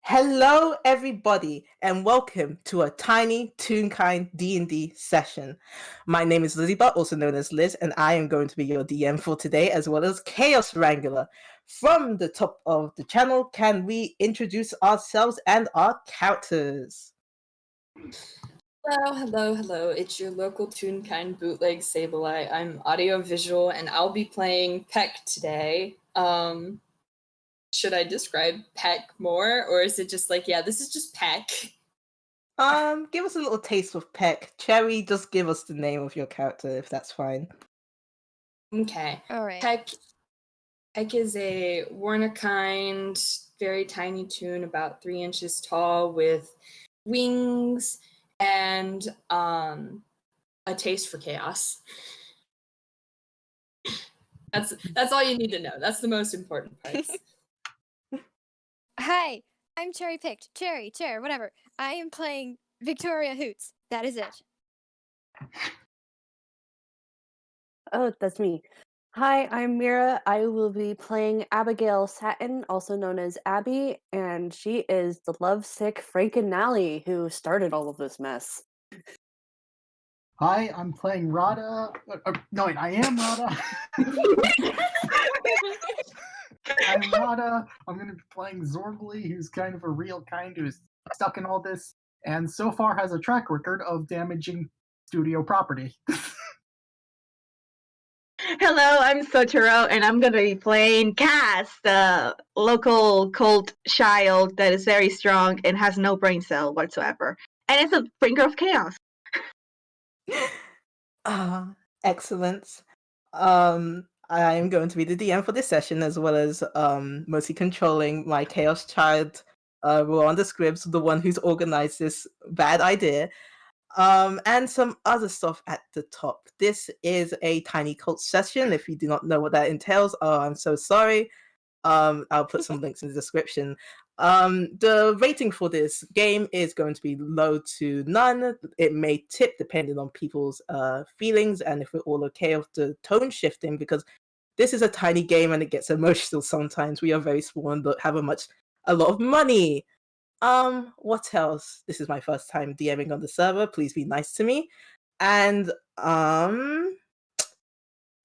Hello, everybody, and welcome to a Tiny Toon Kind D&D session. My name is Lizzie, also known as Liz, and I am going to be your DM for today, as well as Chaos Wrangler. From the top of the channel, can we introduce ourselves and our characters? Hello. It's your local Toonkind bootleg Sableye. I'm audio-visual, and I'll be playing PECK today. Should I describe PECK more, or is it just like, yeah, this is just PECK? Give us a little taste of PECK. Cherry, just give us the name of your character, if that's fine. Okay. All right. PECK is a Warner-kind, very tiny toon, about 3 inches tall, with wings and a taste for chaos. That's all you need to know. That's the most important parts. Hi, I'm Cherry Picked. Chair, whatever. I am playing Victoria Hoots. That is it. Oh, that's me. Hi, I'm Mira. I will be playing Abigail Satin, also known as Abby, and she is the lovesick Frankenally who started all of this mess. Hi, I'm playing Radda. No, wait, I am Radda. I'm Radda. I'm going to be playing Xorblee, who's kind of a real kind who's stuck in all this, and so far has a track record of damaging studio property. Hello, I'm Sotoro, and I'm gonna be playing Cass, the local cult child that is very strong and has no brain cell whatsoever. And it's a bringer of chaos. Excellent. I am going to be the DM for this session, as well as mostly controlling my Chaos Child, Rwanda Scribs, the one who's organized this bad idea, and some other stuff at the top. This is a tiny cult session. If you do not know what that entails, I'm so sorry. I'll put some links in the description. The rating for this game is going to be low to none. It may tip depending on people's feelings and if we're all okay with the tone shifting, because this is a tiny game and it gets emotional sometimes. We are very small and don't have a lot of money. What else? This is my first time DMing on the server. Please be nice to me. And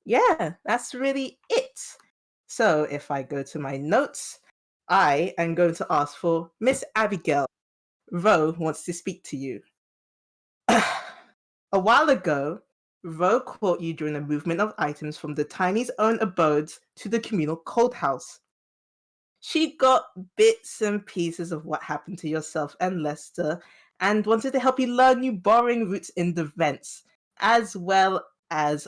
yeah, that's really it. So if I go to my notes, I am going to ask for Miss Abigail. Ro wants to speak to you. A while ago, Ro caught you during the movement of items from the Tiny's own abodes to the communal cold house. She got bits and pieces of what happened to yourself and Lester and wanted to help you learn new borrowing routes in the vents, as well as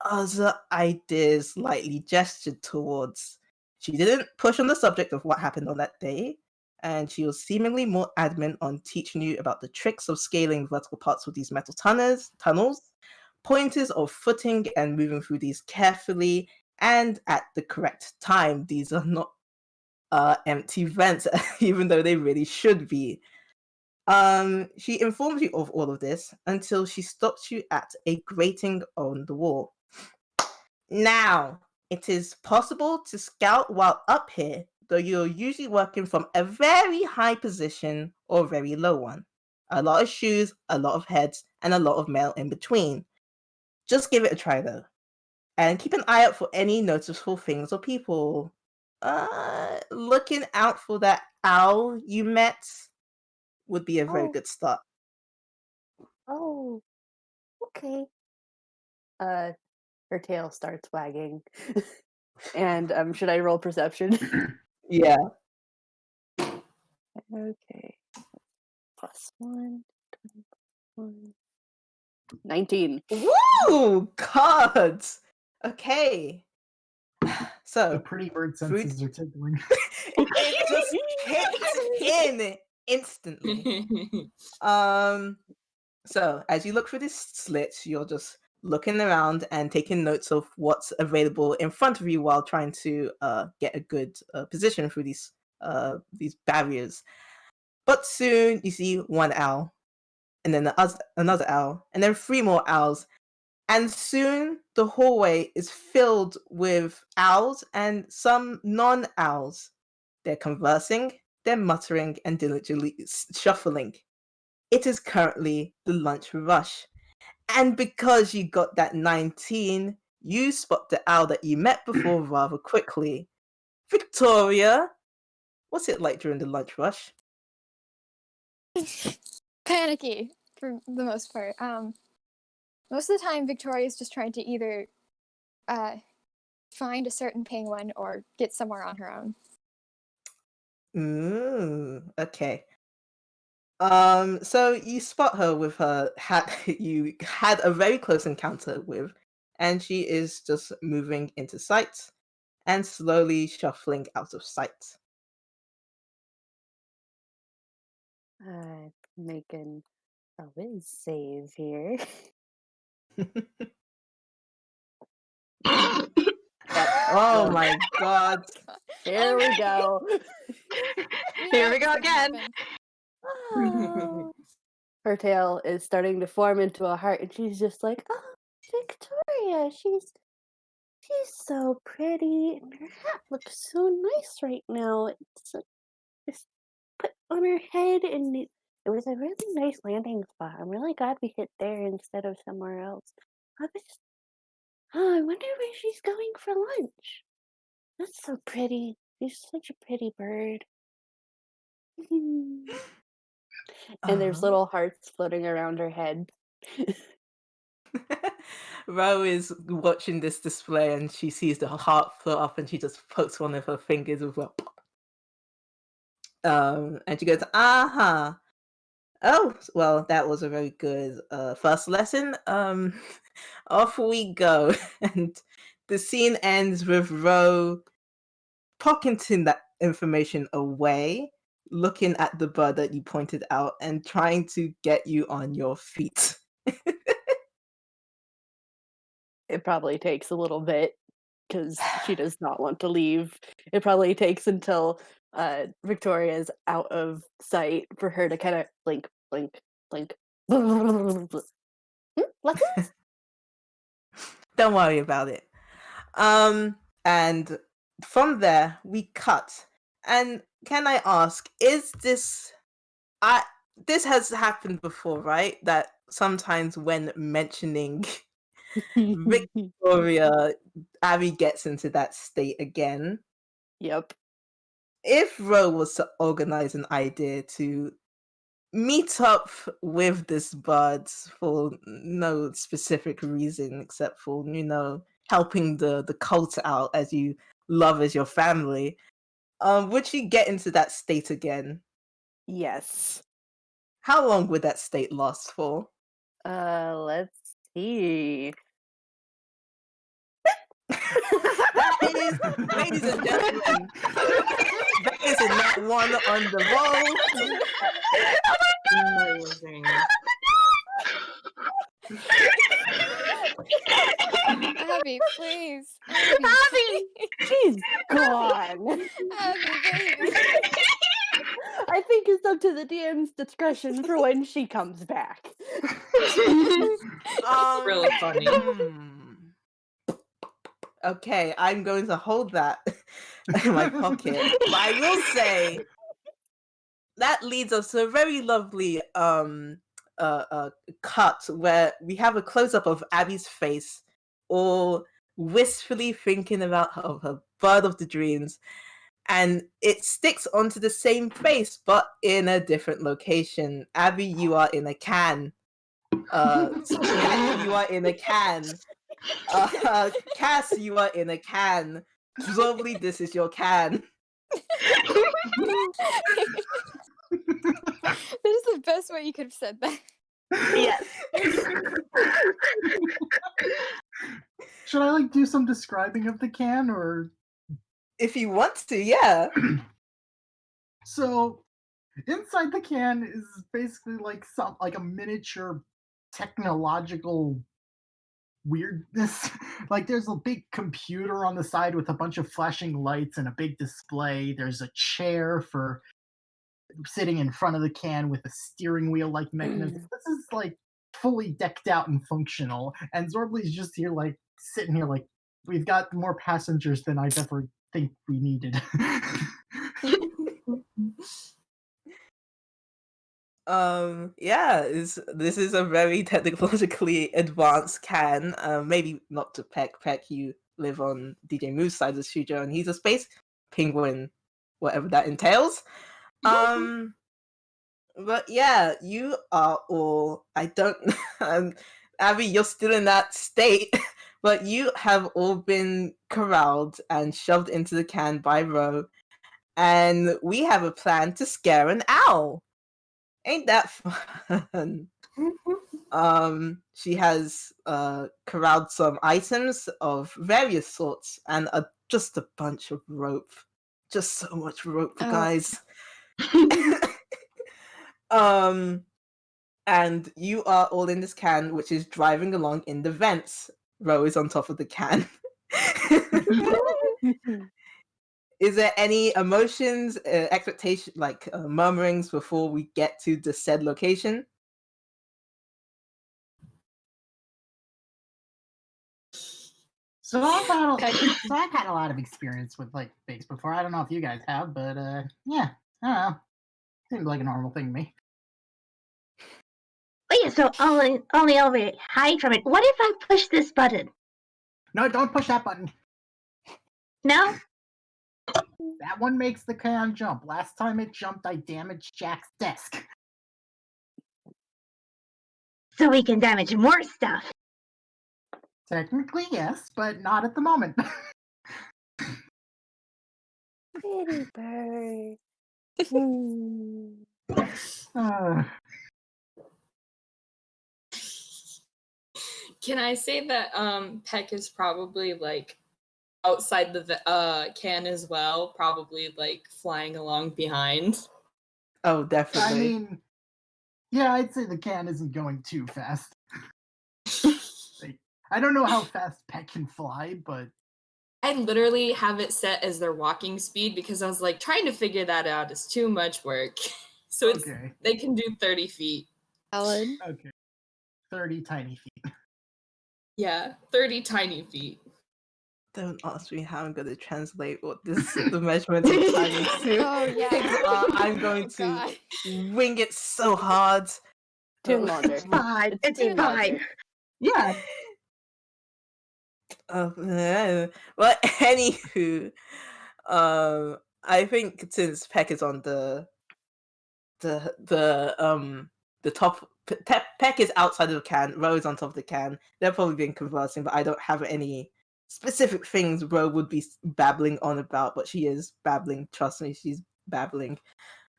other ideas lightly gestured towards. She didn't push on the subject of what happened on that day, and she was seemingly more adamant on teaching you about the tricks of scaling vertical parts of these metal tunnels, pointers of footing and moving through these carefully and at the correct time. These are not empty vents, even though they really should be. She informs you of all of this until she stops you at a grating on the wall. Now, it is possible to scout while up here, though you're usually working from a very high position or a very low one. A lot of shoes, a lot of heads, and a lot of mail in between. Just give it a try though. And keep an eye out for any noticeable things or people. Looking out for that owl you met would be a very good start. Oh, okay. Her tail starts wagging. And should I roll perception? Yeah. Okay. +1, 21, 19. Woo! Cards! Okay. So The pretty bird senses are tickling. it just kicks in instantly. So as you look through this slit, you're just looking around and taking notes of what's available in front of you while trying to get a good position through these barriers. But soon you see one owl, and then another owl, and then 3 more owls. And soon the hallway is filled with owls and some non-owls. They're conversing, they're muttering and diligently shuffling. It is currently the lunch rush. And because you got that 19, you spot the owl that you met before rather quickly. Victoria, what's it like during the lunch rush? Panicky for the most part. Most of the time, Victoria's just trying to either find a certain penguin or get somewhere on her own. Okay. So you spot her with her hat you had a very close encounter with, and she is just moving into sight and slowly shuffling out of sight. Making a whiz save here. Oh my god. Here we go. Here we go again. Oh. Her tail is starting to form into a heart, and she's just like, "Oh, Victoria, she's so pretty, and her hat looks so nice right now. It's put on her head, and it was a really nice landing spot. I'm really glad we hit there instead of somewhere else. I wonder where she's going for lunch. That's so pretty. She's such a pretty bird." And there's little hearts floating around her head. Ro is watching this display and she sees the heart float up and she just pokes one of her fingers with a pop. And she goes, "Uh-huh. Oh, well, that was a very good first lesson. Off we go." And the scene ends with Ro pocketing that information away, looking at the bird that you pointed out and trying to get you on your feet. It probably takes a little bit because she does not want to leave. It probably takes until Victoria's out of sight for her to kind of blink, blink, blink. Lessons? Don't worry about it. And from there we cut. And can I ask, is this this has happened before, right? That sometimes when mentioning Victoria, Abby gets into that state again. Yep. If Ro was to organize an idea to meet up with this bird for no specific reason except for, helping the cult out as you love as your family, would she get into that state again? Yes. How long would that state last for? Let's see. That is, ladies and gentlemen, that is a nat one on the roll. Amazing. Abby, please. Abby! She's gone. Abby, baby. I think it's up to the DM's discretion for when she comes back. Really funny. Okay, I'm going to hold that in my pocket. But I will say that leads us to a very lovely cut where we have a close-up of Abby's face, all wistfully thinking about her bird of the dreams, and it sticks onto the same face but in a different location. Abby, you are in a can. Cat, you are in a can. Cass, you are in a can. Xorblee, this is your can. That is the best way you could have said that. Yes. Should I do some describing of the can, or If you want to, yeah. so inside the can is basically like a miniature technological weirdness. There's a big computer on the side with a bunch of flashing lights and a big display. There's a chair for sitting in front of the can with a steering wheel like mechanism. This is fully decked out and functional, and Xorblee's just here sitting here we've got more passengers than I've ever think we needed. Yeah, this is a very technologically advanced can. Maybe not to Peck. Peck, you live on DJ Moo's side of the studio, and he's a space penguin, whatever that entails. But yeah, you are all. I don't. Abby, you're still in that state, but you have all been corralled and shoved into the can by Ro, and we have a plan to scare an owl. Ain't that fun? She has corralled some items of various sorts and just a bunch of rope. Just so much rope, guys. And you are all in this can, which is driving along in the vents. Ro is on top of the can. Is there any emotions, expectation, like murmurings before we get to the said location? So I've had a lot of experience with like fakes before. I don't know if you guys have, but yeah, I don't know. Seems like a normal thing to me. Wait, so only over hide from it. What if I push this button? No, don't push that button. No? That one makes the can jump. Last time it jumped, I damaged Jack's desk. So we can damage more stuff. Technically, yes, but not at the moment. Pretty bird. Can I say that Peck is probably like outside the can as well, probably like flying along behind? Oh, definitely. I mean, yeah, I'd say the can isn't going too fast. Like, I don't know how fast Peck can fly, but I literally have it set as their walking speed because I was like trying to figure that out is too much work. So it's okay. they can do 30 feet. Ellen. Okay. 30 tiny feet. Yeah, 30 tiny feet. Don't ask me how I'm going to translate what the measurements of tiny to. Oh yeah. I'm going to wing it so hard. Tune longer. It's fine. It's Tune fine. longer. Yeah. Well, anywho, I think since Peck is on the top, Peck is outside of the can, Ro is on top of the can. They're probably been conversing, but I don't have any specific things Ro would be babbling on about. But she is babbling. Trust me, she's babbling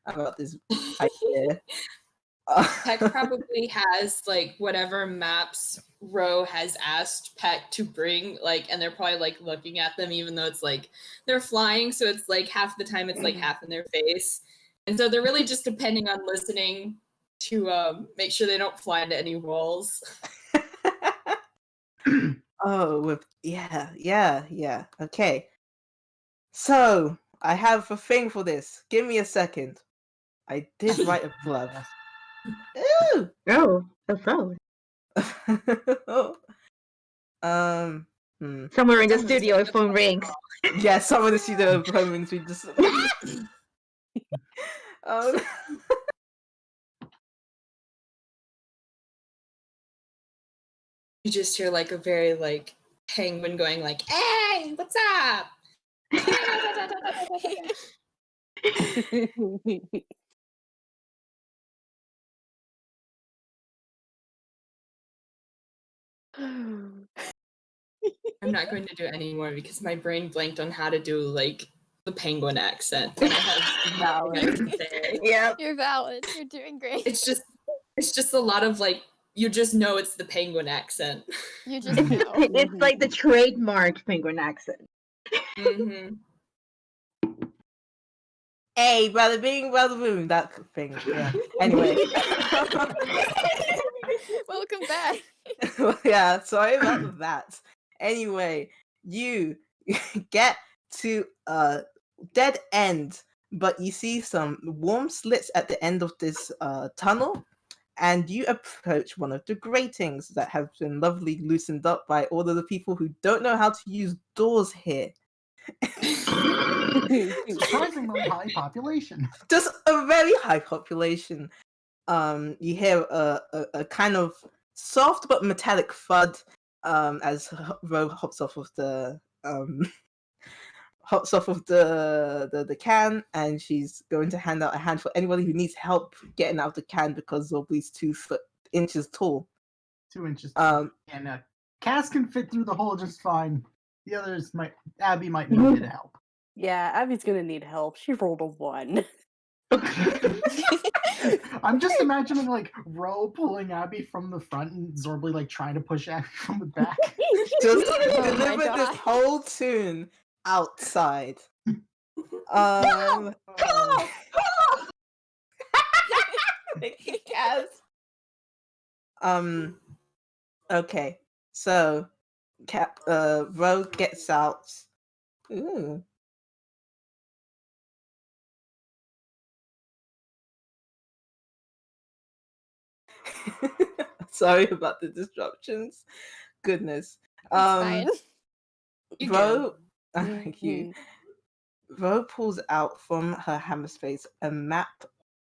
about this idea. Peck probably has like whatever maps Ro has asked Peck to bring, like, and they're probably like looking at them, even though it's like they're flying, so it's like half the time it's like half in their face, and so they're really just depending on listening to make sure they don't fly into any walls. Oh, yeah. Okay. So I have a thing for this. Give me a second. I did write a blurb. Ooh. Oh, the phone. Somewhere in the studio, a phone rings. Yeah, some of the studio phone rings. We just. You just hear like a very like penguin going like, "Hey, what's up?" I'm not going to do it anymore because my brain blanked on how to do like the penguin accent. And I have nothing to say. Yeah. You're valid. You're doing great. It's just a lot of like you just know it's the penguin accent. You just know. It's like the trademark penguin accent. Mm-hmm. Hey, brother bing, brother boom, that thing. Yeah. Anyway. Welcome back. Yeah, sorry about that. Anyway, you get to a dead end, but you see some warm slits at the end of this tunnel, and you approach one of the gratings that have been lovely loosened up by all of the people who don't know how to use doors here. Surprisingly high population. Just a very high population. You hear a kind of soft but metallic thud as Ro hops off of the the can, and she's going to hand out a hand for anybody who needs help getting out of the can because Xorblee's 2 inches tall. 2 inches. Um, And Cass can fit through the hole just fine. The others might. Abby might need a bit of help. Yeah, Abby's gonna need help. She rolled a 1. I'm just imagining like Ro pulling Abby from the front and Xorblee like trying to push Abby from the back. just Oh my deliver this God. whole tune outside. Yes. Okay. So Ro gets out. Ooh. Sorry about the disruptions. Goodness. Fine. You Ro, go. thank you. Ro pulls out from her hammer space a map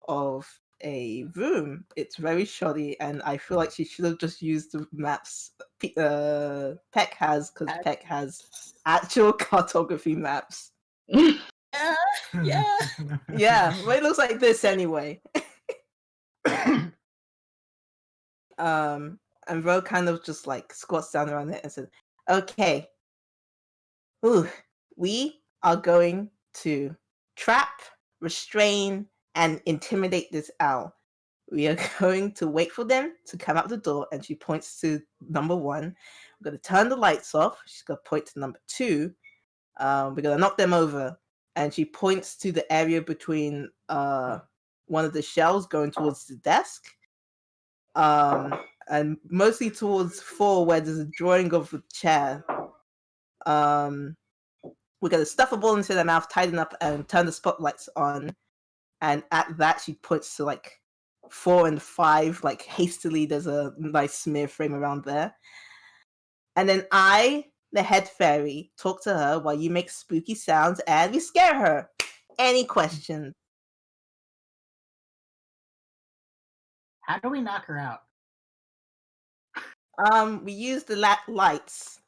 of a room. It's very shoddy, and I feel like she should have just used the maps PECK has, because PECK has actual cartography maps. Yeah. Yeah. Yeah, well, it looks like this anyway. And Ro kind of just like squats down around it and says, "Okay, ooh, we are going to trap, restrain, and intimidate this owl. We are going to wait for them to come out the door." And she points to number 1. We're going to turn the lights off. She's going to point to number 2. We're going to knock them over. And she points to the area between one of the shelves going towards the desk. And mostly towards 4, where there's a drawing of a chair. We're going to stuff a ball into their mouth, tie them up, and turn the spotlights on. And at that, she points to like 4 and 5, like hastily. There's a nice smear frame around there. And then I, the head fairy, talk to her while you make spooky sounds and we scare her. Any questions? How do we knock her out? We use the lights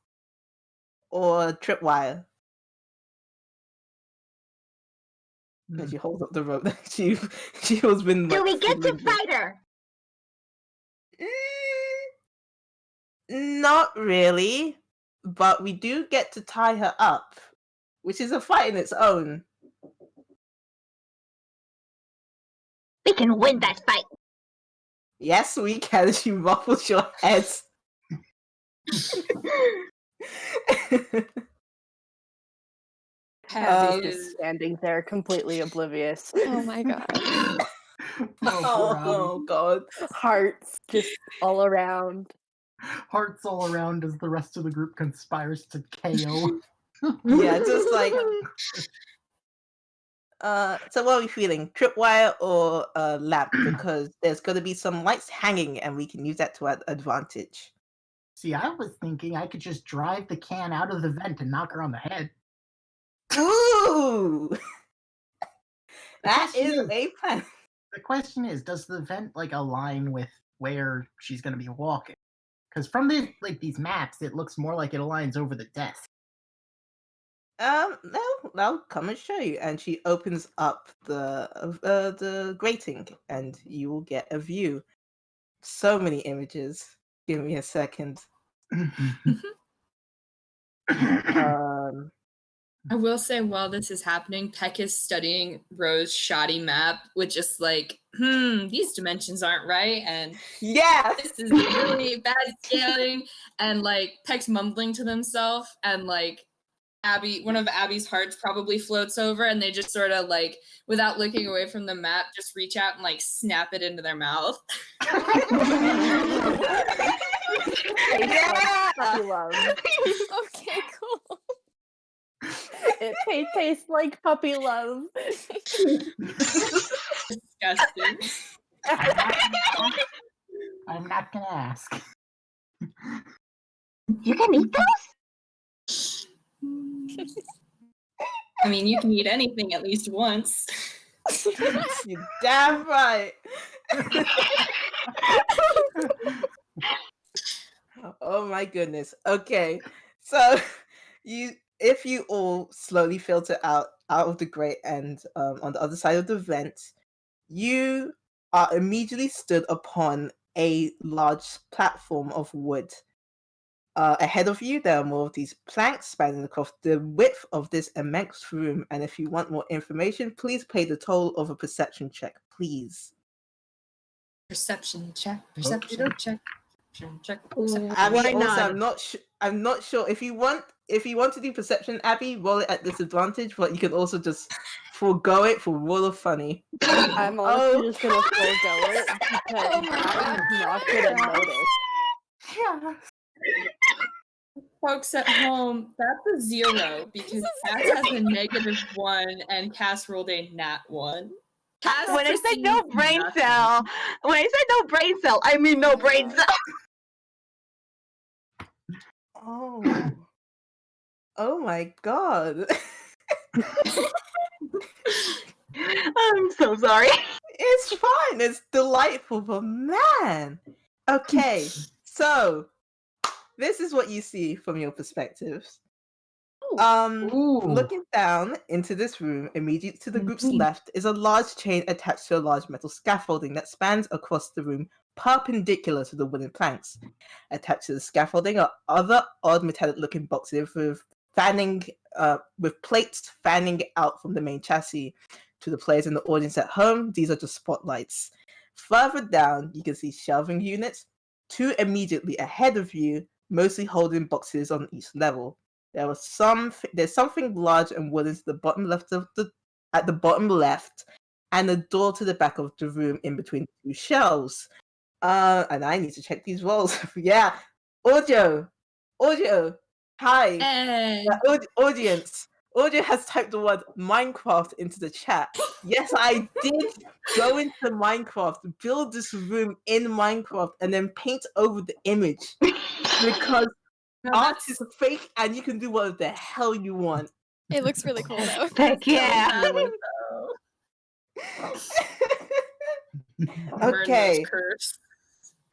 or tripwire. And she holds up the rope that she was been. Do like, we get to fiddling with. fight her? Not really, but we do get to tie her up, which is a fight in its own. We can win that fight. Yes, we can. She ruffles your head. Abby Just is standing there completely oblivious. Oh my God. Oh God. Hearts just all around. Hearts all around as the rest of the group conspires to KO. Yeah, just like. So what are we feeling? Tripwire or lamp? Because there's going to be some lights hanging, and we can use that to our advantage. See, I was thinking I could just drive the can out of the vent and knock her on the head. Ooh, that question is is- a plan. The question is, does the vent like align with where she's going to be walking? Because from these maps, it looks more like it aligns over the desk. No, I'll come and show you. And she opens up the grating, and you will get a view. So many images. Give me a second. I will say while this is happening, Peck is studying Ro's shoddy map with just like, these dimensions aren't right, and Yeah. this is really bad scaling, and like Peck's mumbling to themselves, and like one of Abby's hearts probably floats over, and they just sort of like, without looking away from the map, just reach out and like snap it into their mouth. Yeah. Puppy love. Okay, cool. It tastes like puppy love. Disgusting. I'm not gonna ask. You can eat those? I mean, you can eat anything at least once. You're damn right. Oh my goodness. Okay. So if you all slowly filter out of the grate and on the other side of the vent, you are immediately stood upon a large platform of wood. Ahead of you, there are more of these planks spanning across the width of this immense room. And if you want more information, please pay the toll of a perception check, please. Perception check. Perception check. Perception check. Abby, Why also, not? I'm not sure if you want to do perception, Abby, roll it at disadvantage, but you can also just forego it for roll of funny. I'm honestly just gonna forego it because Oh my I'm God. not gonna notice. Yeah. Folks at home, that's a 0 because Cass has a -1 and Cass rolled a nat 1. Cass When I said no perceived brain nothing. cell, I mean no brain cell. Oh my god. I'm so sorry. It's fine. It's delightful, but man. Okay, so this is what you see from your perspectives. Ooh. Looking down into this room, immediate to the group's Mhm. left is a large chain attached to a large metal scaffolding that spans across the room, perpendicular to the wooden planks. Attached to the scaffolding are other odd metallic-looking boxes with plates fanning out from the main chassis. To the players in the audience at home, these are just spotlights. Further down, you can see shelving units, 2 immediately ahead of you, mostly holding boxes on each level. There's something large and wooden to the bottom left at the bottom left, and a door to the back of the room in between 2 shelves. And I need to check these rolls. Yeah, audio. Hi, Hey. audience. Audio has typed the word Minecraft into the chat. Yes, I did go into Minecraft, build this room in Minecraft, and then paint over the image because art is fake and you can do whatever the hell you want. It looks really cool though. Heck yeah. Okay, Curse.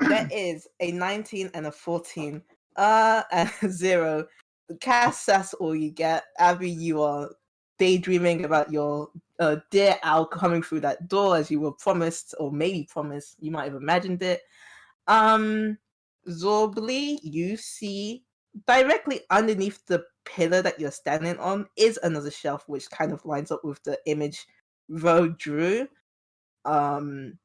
there is a 19 and a 14. And a 0. Cass, that's all you get. Abby, you are daydreaming about your dear owl coming through that door as you were promised, or maybe promised. You might have imagined it. Xorblee, you see directly underneath the pillar that you're standing on is another shelf, which kind of lines up with the image Ro drew. And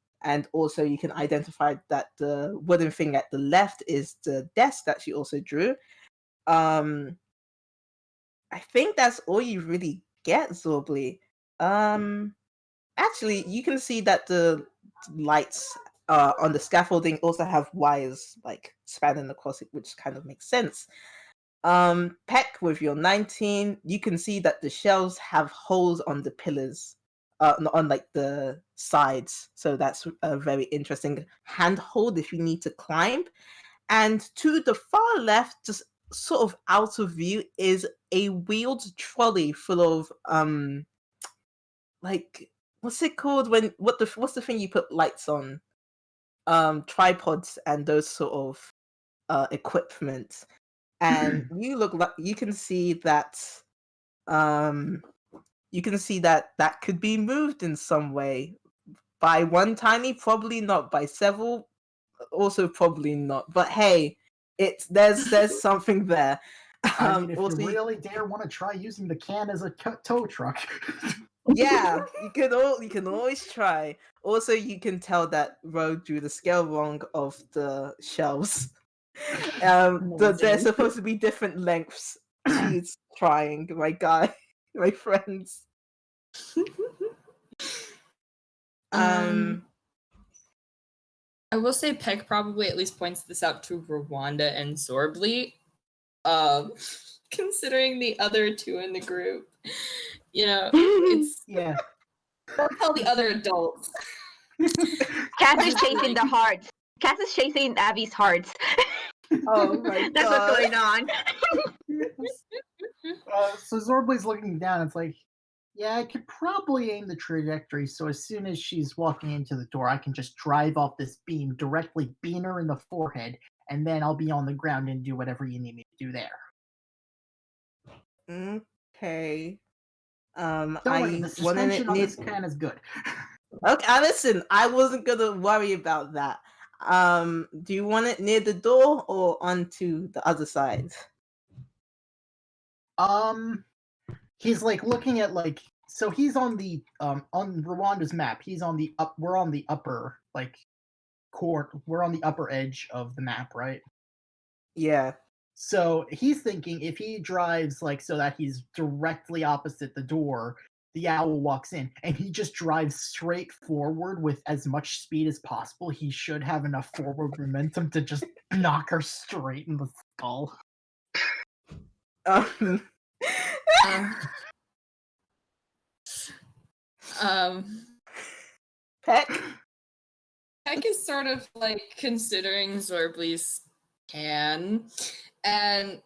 also you can identify that the wooden thing at the left is the desk that she also drew. I think that's all you really get, Xorblee. Actually, you can see that the lights on the scaffolding also have wires like spanning across it, which kind of makes sense. PECK, with your 19, you can see that the shelves have holes on the pillars, on like the sides. So that's a very interesting handhold if you need to climb. And to the far left, just sort of out of view, is a wheeled trolley full of like, what's it called what's the thing you put lights on? Tripods and those sort of equipment. And you can see that that could be moved in some way. By one tiny, probably not. By several, also probably not. But hey, there's something there. I mean, if Also, you really dare want to try using the can as a tow truck. yeah, you can always try. Also, you can tell that Ro drew the scale wrong of the shelves. They're Amazing. supposed to be different lengths. She's trying, my guy, my friends. I will say PECK probably at least points this out to Rwanda and Xorblee. Considering the other 2 in the group. You know, it's Yeah. don't tell the other adults. Cass is chasing the hearts. Cass is chasing Abby's hearts. Oh my That's god. what's going on. So Xorblee's looking down. It's like, Yeah, I could probably aim the trajectory so as soon as she's walking into the door, I can just drive off this beam, directly beam her in the forehead, and then I'll be on the ground and do whatever you need me to do there. Okay. Don't worry, I the wanted suspension it on near. this can is good. Okay, listen, I wasn't gonna worry about that. Do you want it near the door or onto the other side? He's like looking at so he's on the on Rwanda's map. He's on the we're on the upper core. We're on the upper edge of the map, right? Yeah. So he's thinking if he drives so that he's directly opposite the door, the owl walks in and he just drives straight forward with as much speed as possible. He should have enough forward momentum to just knock her straight in the skull. Um, Peck? Peck is sort of considering Xorblee's can, and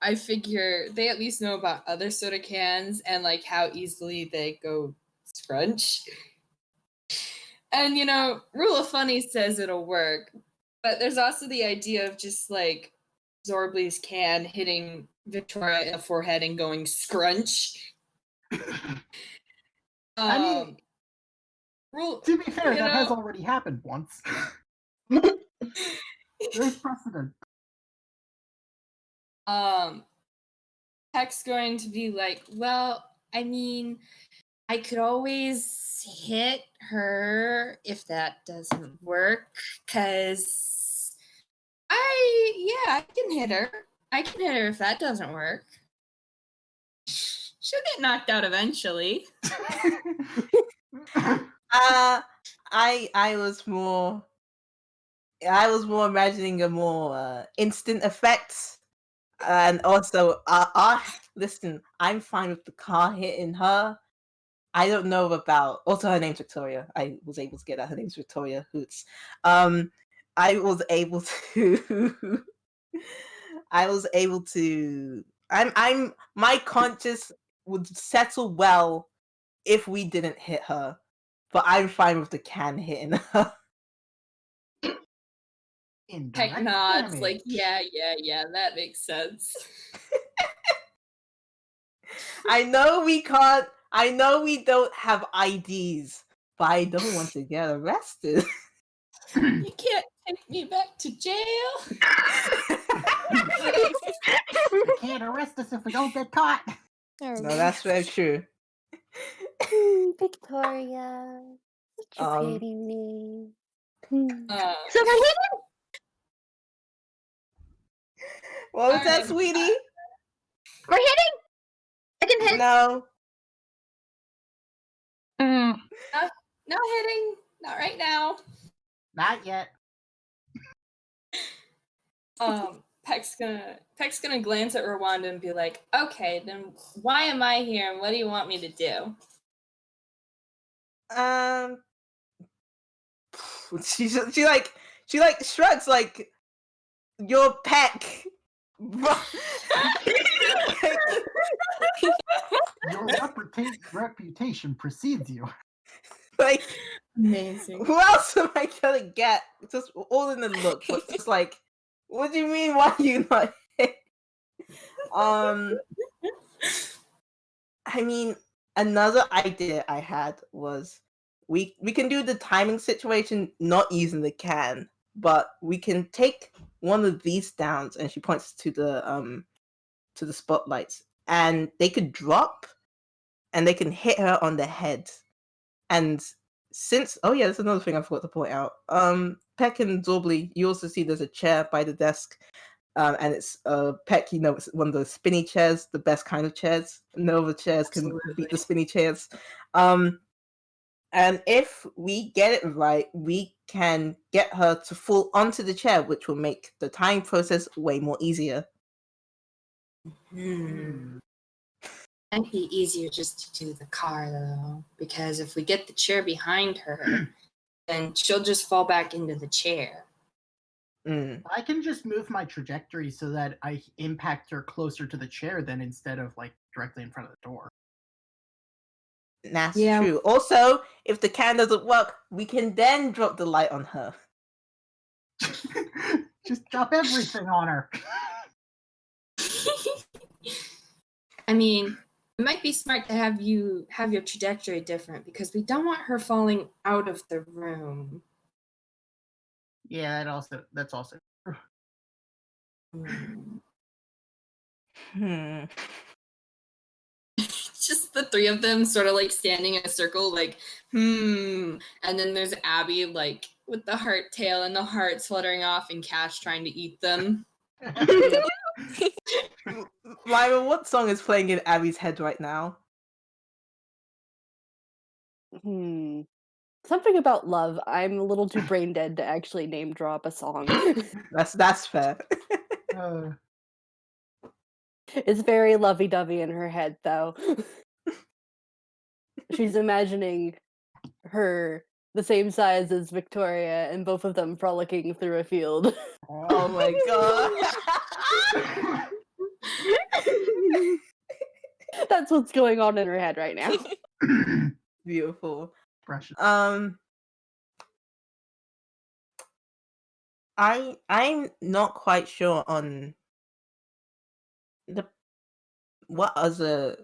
I figure they at least know about other soda cans and how easily they go scrunch. And rule of funny says it'll work, but there's also the idea of just Xorblee's can hitting Victoria in the forehead and going scrunch. I mean, to be fair, that has already happened once. There's precedent. Peck's going to be well, I mean, I could always hit her if that doesn't work, because I can hit her. I can hit her if that doesn't work. She'll get knocked out eventually. I was more imagining a more instant effect. And also, listen, I'm fine with the car hitting her. I don't know about. Also, her name's Victoria. I was able to get that. Her name's Victoria Hoots. I was able to. I was able to. My conscience would settle well if we didn't hit her, but I'm fine with the can hitting her. Peck nods, yeah, that makes sense. I know we can't. I know we don't have IDs, but I don't want to get arrested. You can't take me back to jail. You can't arrest us if we don't get caught. No, that's very true. Victoria, such a pretty name. So we're hitting? What was that, sweetie? We're hitting? I can hit. No. No hitting. Not right now. Not yet. Peck's gonna glance at Rwanda and be like, okay, then why am I here and what do you want me to do? She shrugs your PECK. Your reputation precedes you. Amazing. Who else am I gonna get? Just all in the look, but just what do you mean? Why are you not hit? I mean, another idea I had was we can do the timing situation not using the can, but we can take one of these downs, and she points to the spotlights, and they could drop, and they can hit her on the head. And that's another thing I forgot to point out. Peck and Xorblee, you also see there's a chair by the desk, and it's Peck. It's one of those spinny chairs, the best kind of chairs. No other chairs can beat the spinny chairs. And if we get it right, we can get her to fall onto the chair, which will make the time process way more easier. Might be easier just to do the car, though, because if we get the chair behind her, then she'll just fall back into the chair. I can just move my trajectory so that I impact her closer to the chair than instead of directly in front of the door. That's Yeah. true. Also, if the can doesn't work, we can then drop the light on her. Just drop everything on her. I mean, it might be smart to have you have your trajectory different because we don't want her falling out of the room. Yeah, that's also. Hmm. Just the three of them sort of like standing in a circle, like, and then there's Abby like with the heart tail and the hearts fluttering off and Cash trying to eat them. Lyra, what song is playing in Abby's head right now? Something about love. I'm a little too brain dead to actually name drop a song. That's fair. It's very lovey-dovey in her head, though. She's imagining her the same size as Victoria, and both of them frolicking through a field. Oh my god. That's what's going on in her head right now. Beautiful. Precious. I'm not quite sure on what other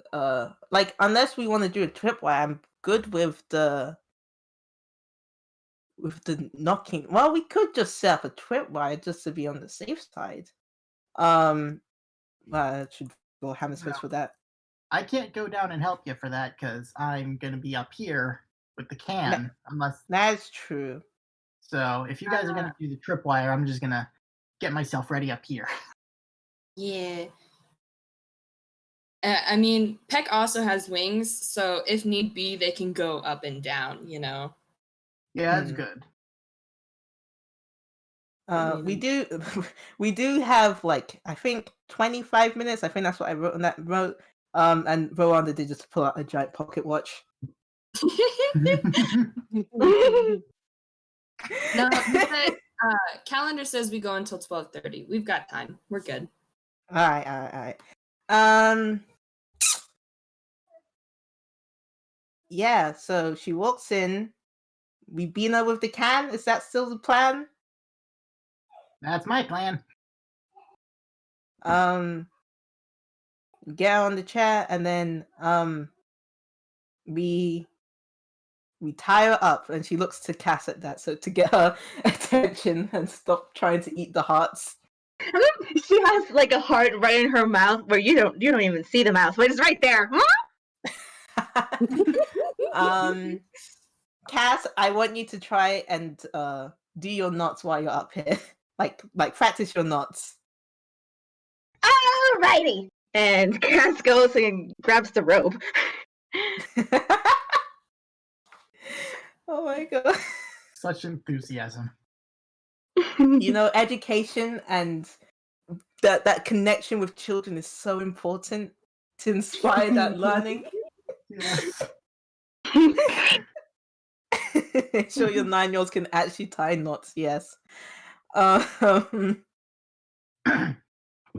like, unless we want to do a tripwire, I'm good with the knocking. Well, we could just set up a tripwire just to be on the safe side. Should go Hammersmith for that. I can't go down and help you for that because I'm gonna be up here with the can. Unless that's true. So if you guys are gonna do the tripwire, I'm just gonna get myself ready up here. Yeah. I mean, PECK also has wings, so if need be, they can go up and down, you know? Yeah, that's good. We do have, like, I think 25 minutes. I think that's what I wrote on that note. And Rwanda did just pull out a giant pocket watch. No, calendar says we go until 12:30. We've got time. We're good. All right. Yeah, so she walks in. We beat her with the can. Is that still the plan? That's my plan. Get her on the chair, and then we tie her up, and she looks to Cass at that, so to get her attention and stop trying to eat the hearts. She has like a heart right in her mouth where you don't even see the mouth, but it's right there. Cass, I want you to try and do your knots while you're up here. like practice your knots. Alrighty. And Cass goes and grabs the rope. Oh my god. Such enthusiasm. You know, education and that connection with children is so important to inspire that learning. Yes. Make sure your 9-year-olds can actually tie knots, yes.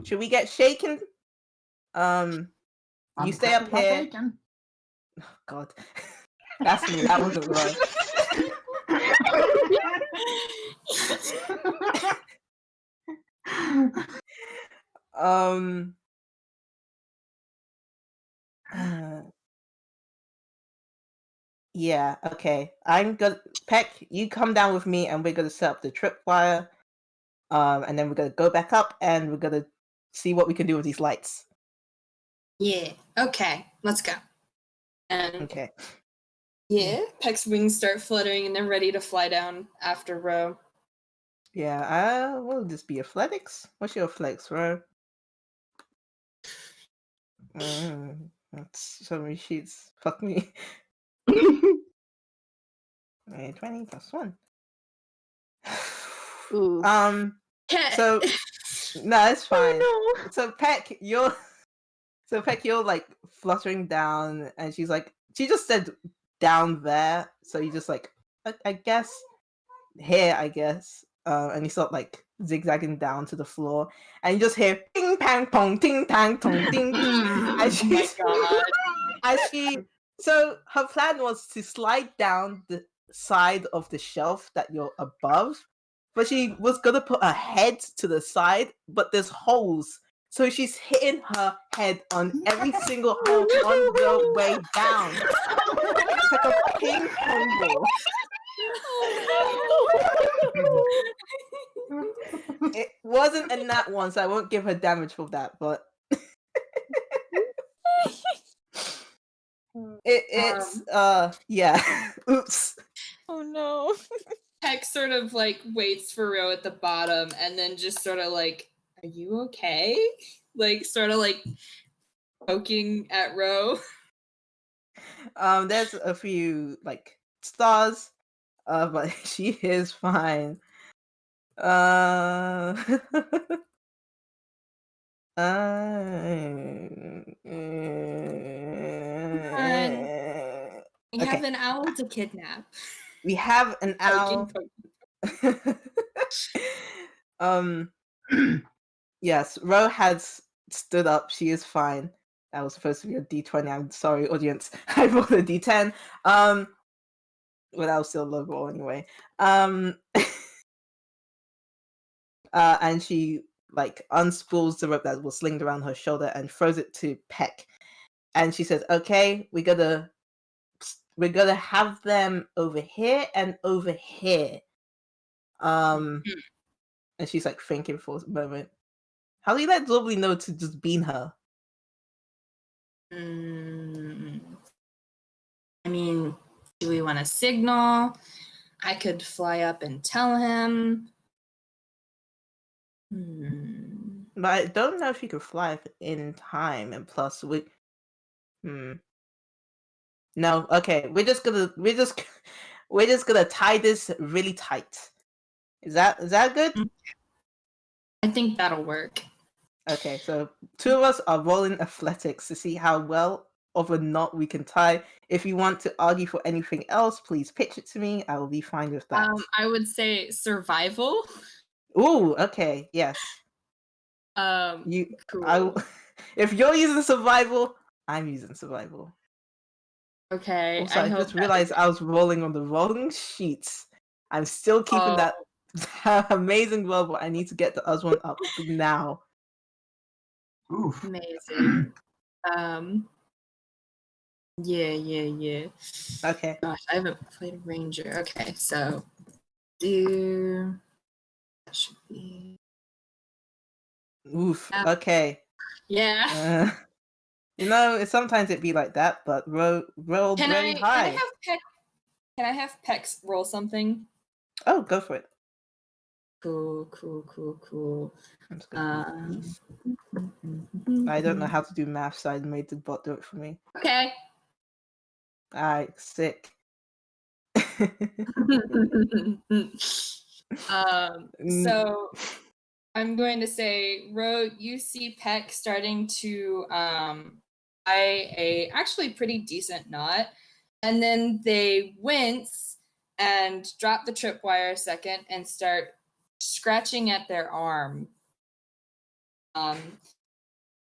Should we get shaken? You stay up here. Taken. Oh, God. That's me, that wasn't right. Yeah, okay. I'm gonna PECK, you come down with me and we're gonna set up the tripwire. And then we're gonna go back up and we're gonna see what we can do with these lights. Yeah. Okay. Let's go. And Okay. yeah, PECK's wings start fluttering and they're ready to fly down after Ro. Yeah, will this be athletics? What's your athletics, Ro? That's so many sheets. Fuck me. 20 plus 1. Ooh. So no, it's fine. Oh, no. So PECK, you're like fluttering down, and she just said down there, so you just like I guess here, I guess. And you start like zigzagging down to the floor, and you just hear ting pang pong, ting tang tong, ting. Oh my god. As she So her plan was to slide down the side of the shelf that you're above, but she was gonna put her head to the side, but there's holes. So she's hitting her head on every single hole on the way down. It's like a ping pong ball. It wasn't a nat one, so I won't give her damage for that, but it's yeah. Oops. Oh no. Peck sort of like waits for Ro at the bottom and then just sort of like, are you okay? Like sort of like poking at Ro. There's a few like stars, but she is fine. We have an owl to kidnap. We have an owl. Yes, Ro has stood up. She is fine. That was supposed to be a D20. I'm sorry, audience. I rolled a D10. Well, that was still a low roll anyway. And she like unspools the rope that was slinged around her shoulder and throws it to Peck. And she says, "Okay, we're gonna have them over here and over here." And she's like thinking for a moment. How do you let Xorblee know to just beam her? I mean, do we want to signal? I could fly up and tell him. But I don't know if you could fly in time, and plus No, okay. We're just gonna tie this really tight. Is that good? I think that'll work. Okay, so two of us are rolling athletics to see how well of a knot we can tie. If you want to argue for anything else, please pitch it to me. I will be fine with that. I would say survival. Ooh, okay, yes. Cool. If you're using survival, I'm using survival. Okay. Also, I just realized I was rolling on the wrong sheets. I'm still keeping that amazing roll, but I need to get the other one up now. Oof. Amazing. Yeah. Okay. Gosh, I haven't played a ranger. Okay, so that should be. Oof. Okay. Yeah. Sometimes it be like that, but roll very high. Can I have Pex roll something? Oh, go for it. Cool. I don't know how to do math, so I made the bot do it for me. Okay. Alright, sick. So I'm going to say, Ro, you see Peck starting to tie a actually pretty decent knot, and then they wince and drop the tripwire a second and start scratching at their arm.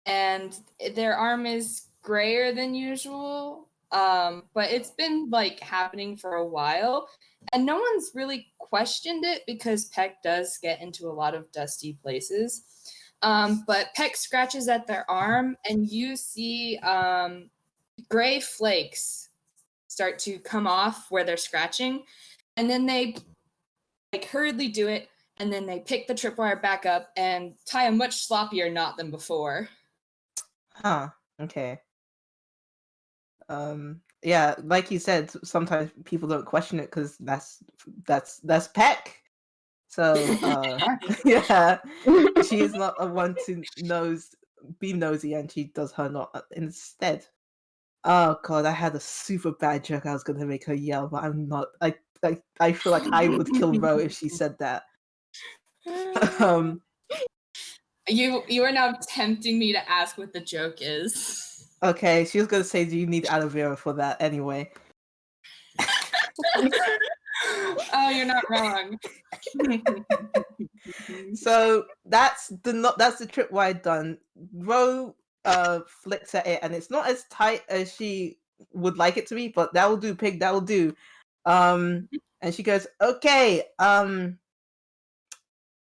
And their arm is grayer than usual, but it's been like happening for a while, and no one's really questioned it because Peck does get into a lot of dusty places. But Peck scratches at their arm, and you see gray flakes start to come off where they're scratching, and then they like hurriedly do it, and then they pick the tripwire back up and tie a much sloppier knot than before. Huh. Okay. Yeah, like you said, sometimes people don't question it because that's Peck. So yeah, she's not a one to be nosy, and she does her not instead. Oh god, I had a super bad joke. I was gonna make her yell, but I'm not. I feel like I would kill Ro if she said that. You are now tempting me to ask what the joke is. Okay, she was gonna say, "Do you need aloe vera for that?" Anyway. Oh, you're not wrong. So that's the tripwire done. Ro flicks at it, and it's not as tight as she would like it to be, but that will do, Pig, that will do. And she goes, okay,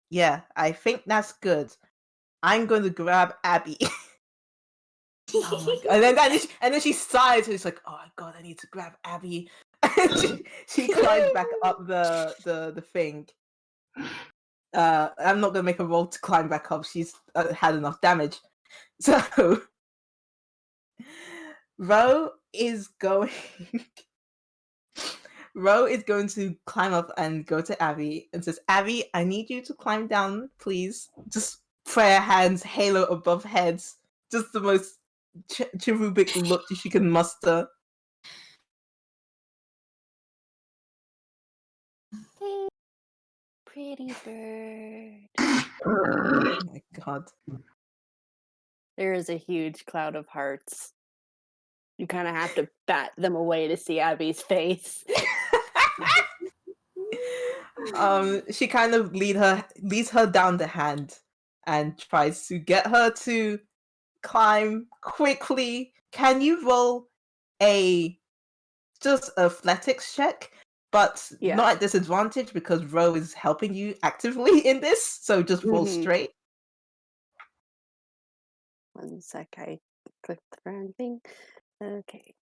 yeah, I think that's good. I'm going to grab Abby. Oh my god. And then she sighs and she's like, oh my god, I need to grab Abby. And she climbs back up the thing. I'm not gonna make a roll to climb back up. She's had enough damage. So Ro is going to climb up and go to Abby and says, Abby, I need you to climb down, please. Just prayer hands, halo above heads. Just the most cherubic look that she can muster. Pretty bird. Oh my god. There is a huge cloud of hearts. You kind of have to bat them away to see Abby's face. She kind of leads her down the hand and tries to get her to climb quickly. Can you roll just athletics check, but not at disadvantage because Ro is helping you actively in this, so just roll straight. 1 sec, I clicked the wrong thing. Okay.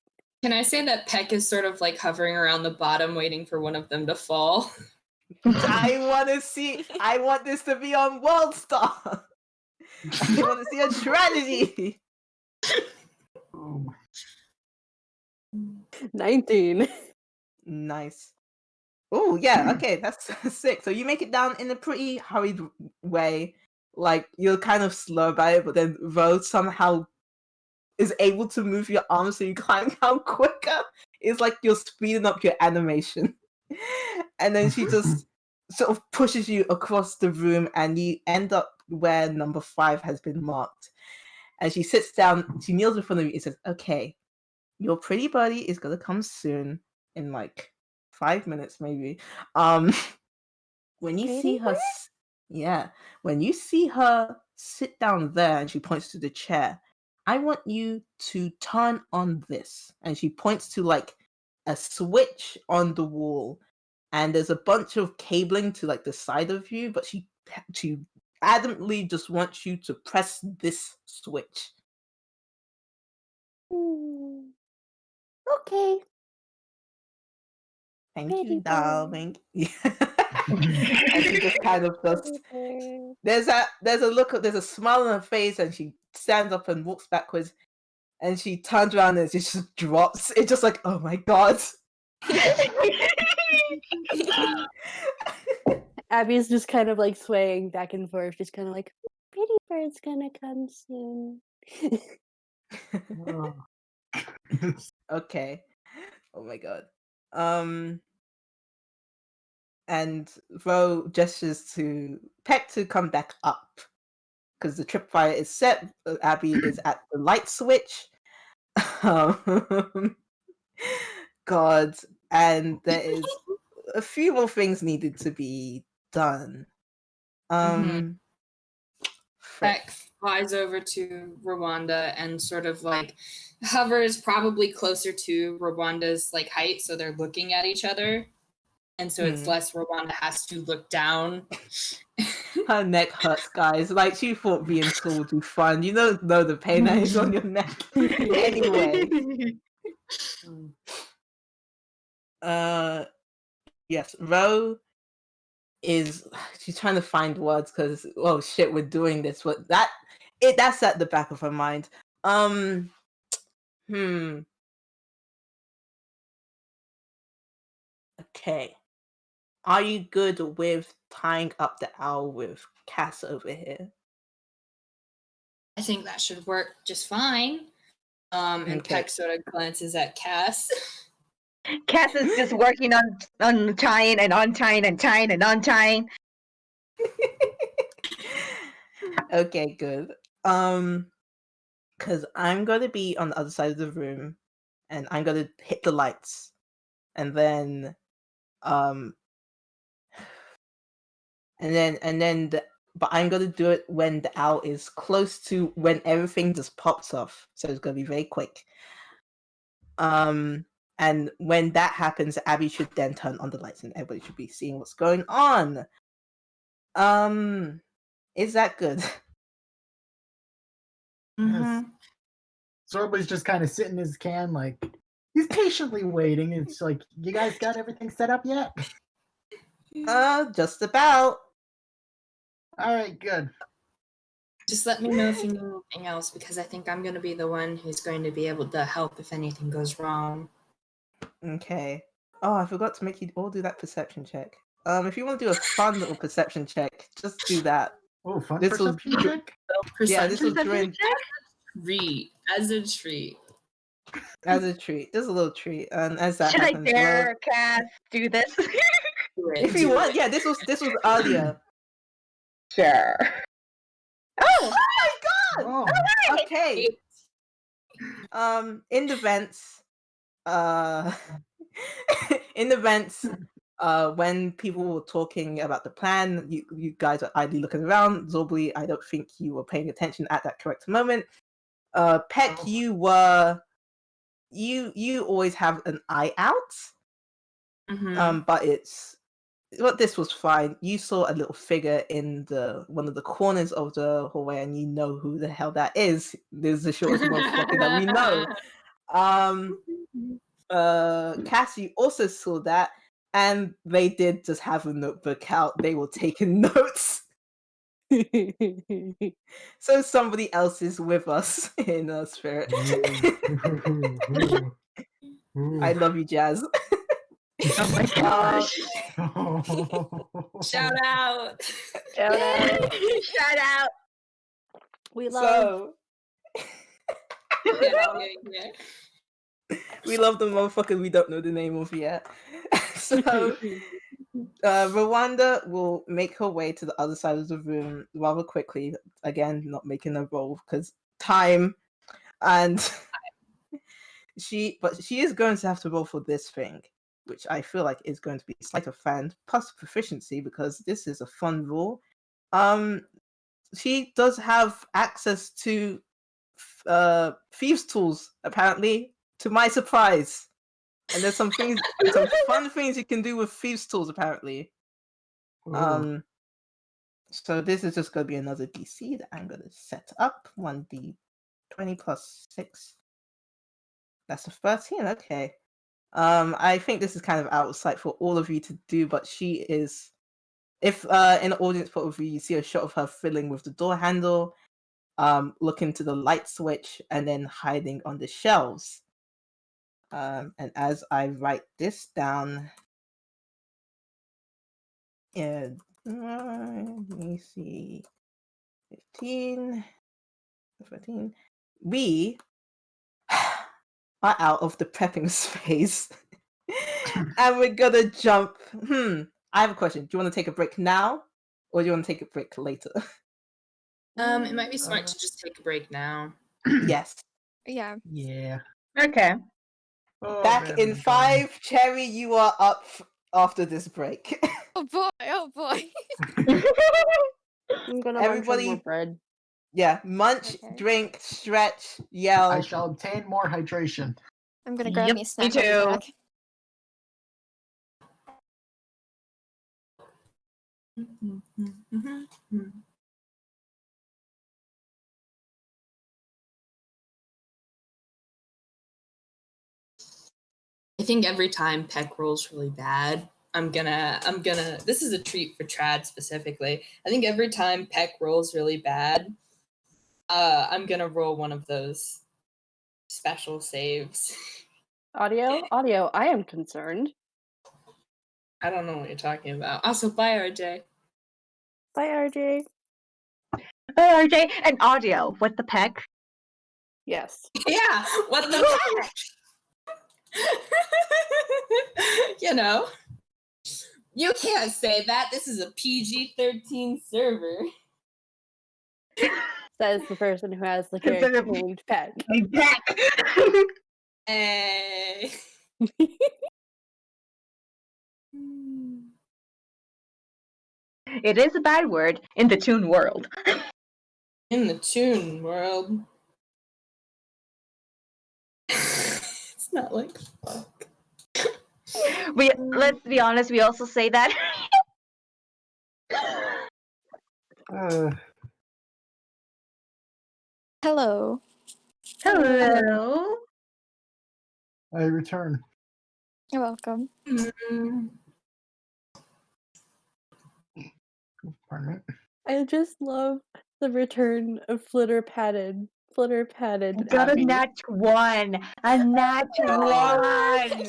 Can I say that Peck is sort of like hovering around the bottom waiting for one of them to fall? I want this to be on World Star. I want to see a tragedy. 19. Nice. Oh, yeah, okay, that's sick. So you make it down in a pretty hurried way. Like, you're kind of slow about it, but then Ro somehow is able to move your arms so you climb down quicker. It's like you're speeding up your animation. And then she just sort of pushes you across the room and you end up where number 5 has been marked. And she sits down, she kneels in front of you and says, okay, your pretty buddy is gonna come soon in like 5 minutes maybe. When you see her when you see her sit down there and she points to the chair, I want you to turn on this. And she points to like a switch on the wall, and there's a bunch of cabling to like the side of you, but she adamantly just wants you to press this switch. Okay. Thank you, darling. And she just kind of just there's a smile on her face, and she stands up and walks backwards, and she turns around and it just drops. It's just like, oh my god. Abby's just kind of like swaying back and forth, just kind of like, pretty bird's gonna come soon. Okay. Oh my god. And Ro gestures to Peck to come back up because the tripwire is set. Abby is at the light switch. God, and there is a few more things needed to be done. Peck flies over to Rwanda and sort of like hovers probably closer to Rwanda's like height, so they're looking at each other. And so it's less Rwanda has to look down. Her neck hurts, guys. Like, she thought being tall would be fun. You know the pain that is on your neck. Anyway. Yes, Ro she's trying to find words because, oh shit, we're doing this. But that's at the back of her mind. Okay. Are you good with tying up the owl with Cass over here? I think that should work just fine. And Peck sort of glances at Cass. Cass is just working on tying and untying and tying and untying. Okay, good. Because I'm gonna be on the other side of the room, and I'm gonna hit the lights, and then but I'm gonna do it when the owl is close to when everything just pops off. So it's gonna be very quick. And when that happens, Abby should then turn on the lights and everybody should be seeing what's going on. Is that good? Yes. Xorblee's just kind of sitting his can, like he's patiently waiting. It's like, you guys got everything set up yet? Just about. All right, good. Just let me know if you need anything else, because I think I'm going to be the one who's going to be able to help if anything goes wrong. Okay. Oh, I forgot to make you all do that perception check. If you want to do a fun little perception check, just do that. Oh, fun This was- perception check? Yeah, this was during As a treat. as a treat. Just a little treat. And as that Should I happens, dare Cass do this? if you want, yeah, this was earlier. Sure. Oh! Oh, Okay. In the vents, when people were talking about the plan, you guys are idly looking around. Xorblee, I don't think you were paying attention at that correct moment. Peck, Oh. you always have an eye out. Mhm. But this was fine. You saw a little figure in one of the corners of the hallway, and you know who the hell that is. This is the shortest motherfucker that we know. Cass, you also saw that, and they did just have a notebook out. They were taking notes. So somebody else is with us in spirit. I love you, Jazz. Oh my gosh. Shout out. Shout out. Shout out. We love. So Yeah. we love the motherfucker we don't know the name of yet. So Rwanda will make her way to the other side of the room rather quickly. Again, not making a roll because time, and she is going to have to roll for this thing, which I feel like is going to be sleight of hand plus proficiency because this is a fun rule. She does have access to thieves' tools, apparently, to my surprise. And there's some fun things you can do with thieves' tools, apparently. So this is just going to be another DC that I'm going to set up. 1d20 plus 6. That's a 13, okay. I think this is kind of out of sight for all of you to do, but she is... If in the audience point of view, you see a shot of her fiddling with the door handle, looking to the light switch, and then hiding on the shelves. And as I write this down, let me see, 15, 14. We are out of the prepping phase, and we're gonna jump. I have a question. Do you want to take a break now, or do you want to take a break later? It might be smart to just take a break now. Yes. Yeah. Yeah. Okay. Oh, Back man, in I'm 5, Cherry, you are up after this break. Oh boy. Oh boy. I'm gonna munch on more Everybody- bread. Yeah, munch, Okay. drink, stretch, I yell. shall obtain more hydration. I'm gonna grab Yep, me a me snack. I'll be too. back. I think every time Peck rolls really bad, I'm gonna this is a treat for Trad specifically. I think every time Peck rolls really bad, I'm gonna roll one of those special saves. Audio. I am concerned. I don't know what you're talking about. Also, bye, RJ. Bye, RJ. Oh, RJ, and audio with the PECK. Yes. Yeah, what the You know, you can't say that. This is a PG-13 server. Says the person who has the Instead of- character named Peck. PECK. Hey. It is a bad word in the Toon world. In the Toon world. It's Not like Let's be honest, we also say that. Hello. Hello. I return. You're welcome. Pardon me. I just love the return of Flitter Padded. Got a Abby. nat 1. A nat 1.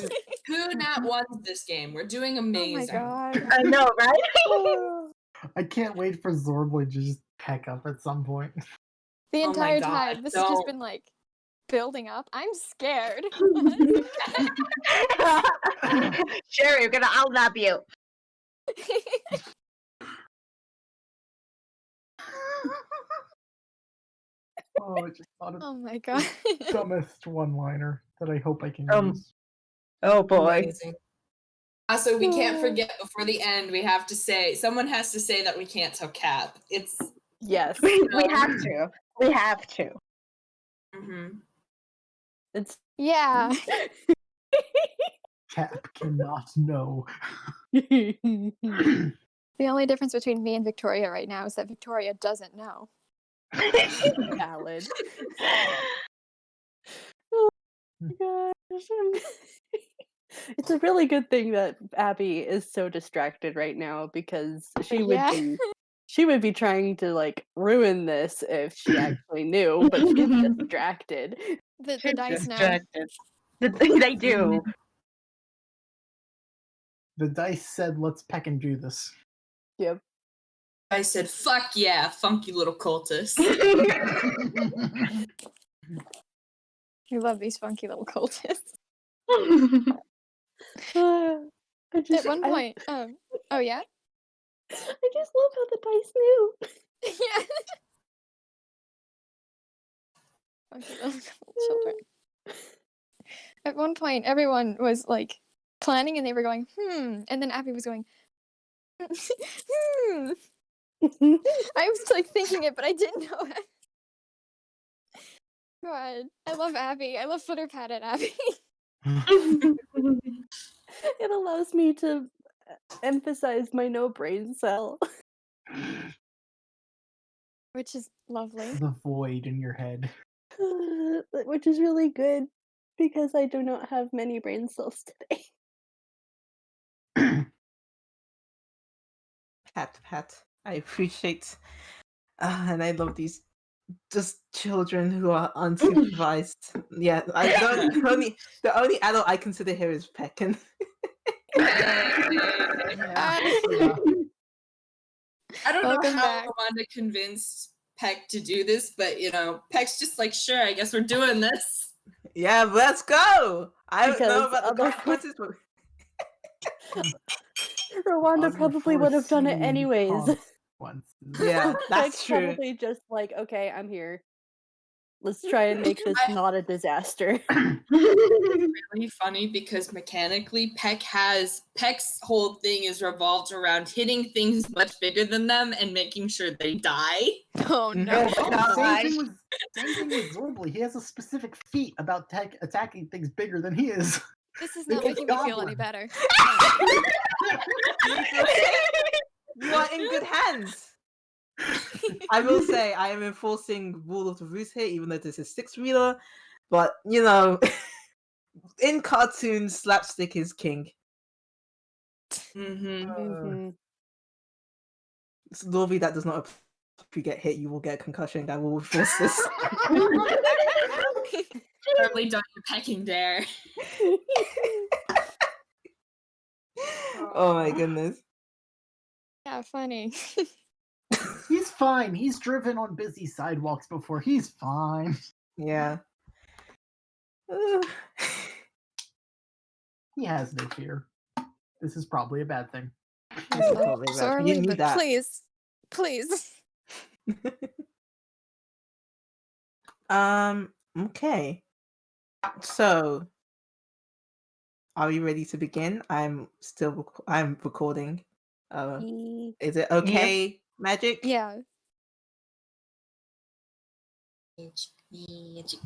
who not won this game. We're doing Oh my amazing. god. I know, right? Oh, I can't wait for Xorblee to just peck up at some point. The Oh my entire God, time, this has just don't. been like building up. I'm scared. Sure, you're gonna outnap you. Oh, I just thought of Oh my god. the dumbest one-liner that I hope I can use. Oh boy. Amazing. Also, we can't forget before the end. We have to say someone has to say that we can't tell Cap. It's yes. We have to. We have to. It's Yeah. Cap cannot know. The only difference between me and Victoria right now is that Victoria doesn't know. valid. Oh my gosh. It's a really good thing that Abby is so distracted right now because she would be trying to like ruin this if she actually knew, but she's distracted. The dice know. Distracted. They do. The dice said, let's peck and do this. Yep. I said, "Fuck yeah, funky little cultist." We love these funky little cultists. At one point, oh yeah? I just love how the dice knew. Yeah. Funky little children. At one point, everyone was like planning and they were going, and then Abby was going, I was like thinking it, but I didn't know it. God, I love Abby. I love Footer Padded Abby. It allows me to emphasize my no brain cell. Which is lovely. The void in your head. Which is really good because I do not have many brain cells today. Pat. I appreciate, and I love these just children who are unsupervised. Yeah, the only adult I consider here is Pecken. Yeah. I don't Welcome know how back. Wanda convinced Peck to do this, but Peck's just like, sure, I guess we're doing this. Yeah, let's go. I don't know Because about the consequences, but Rwanda probably would have done it anyways. yeah, that's It's true. probably just like, okay, I'm here. Let's try and make this not a disaster. Really funny because mechanically, Peck's whole thing is revolved around hitting things much bigger than them and making sure they die. Oh no. Same thing with Xorblee. He has a specific feat about attacking things bigger than he is. This is not It's making me feel goblin. any better. You are in good hands. I will say I am enforcing rule of the roost here, even though this is 6 reader. But in cartoons, slapstick is king. Lorby, that does not. If you get hit, you will get a concussion. That will enforce this. Probably done your pecking dare. Oh my goodness. Yeah, funny. He's fine. He's driven on busy sidewalks before. He's fine. Yeah. He has no fear. This is probably a bad thing. Sorry, need but that. please. Okay. So, are we ready to begin? I'm recording. Is it okay, Magic? Yeah. Magic.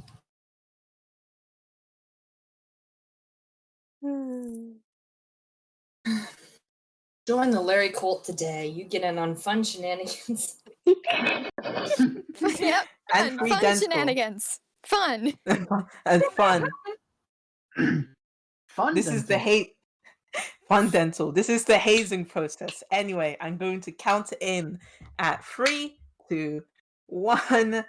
Join the Larry cult today. You get in on fun shenanigans. Yep, And fun, free fun dental. shenanigans. Fun. And fun. Fun This is the dental. fun dental. This is the hazing process. Anyway, I'm going to count in at 3, 2, 1,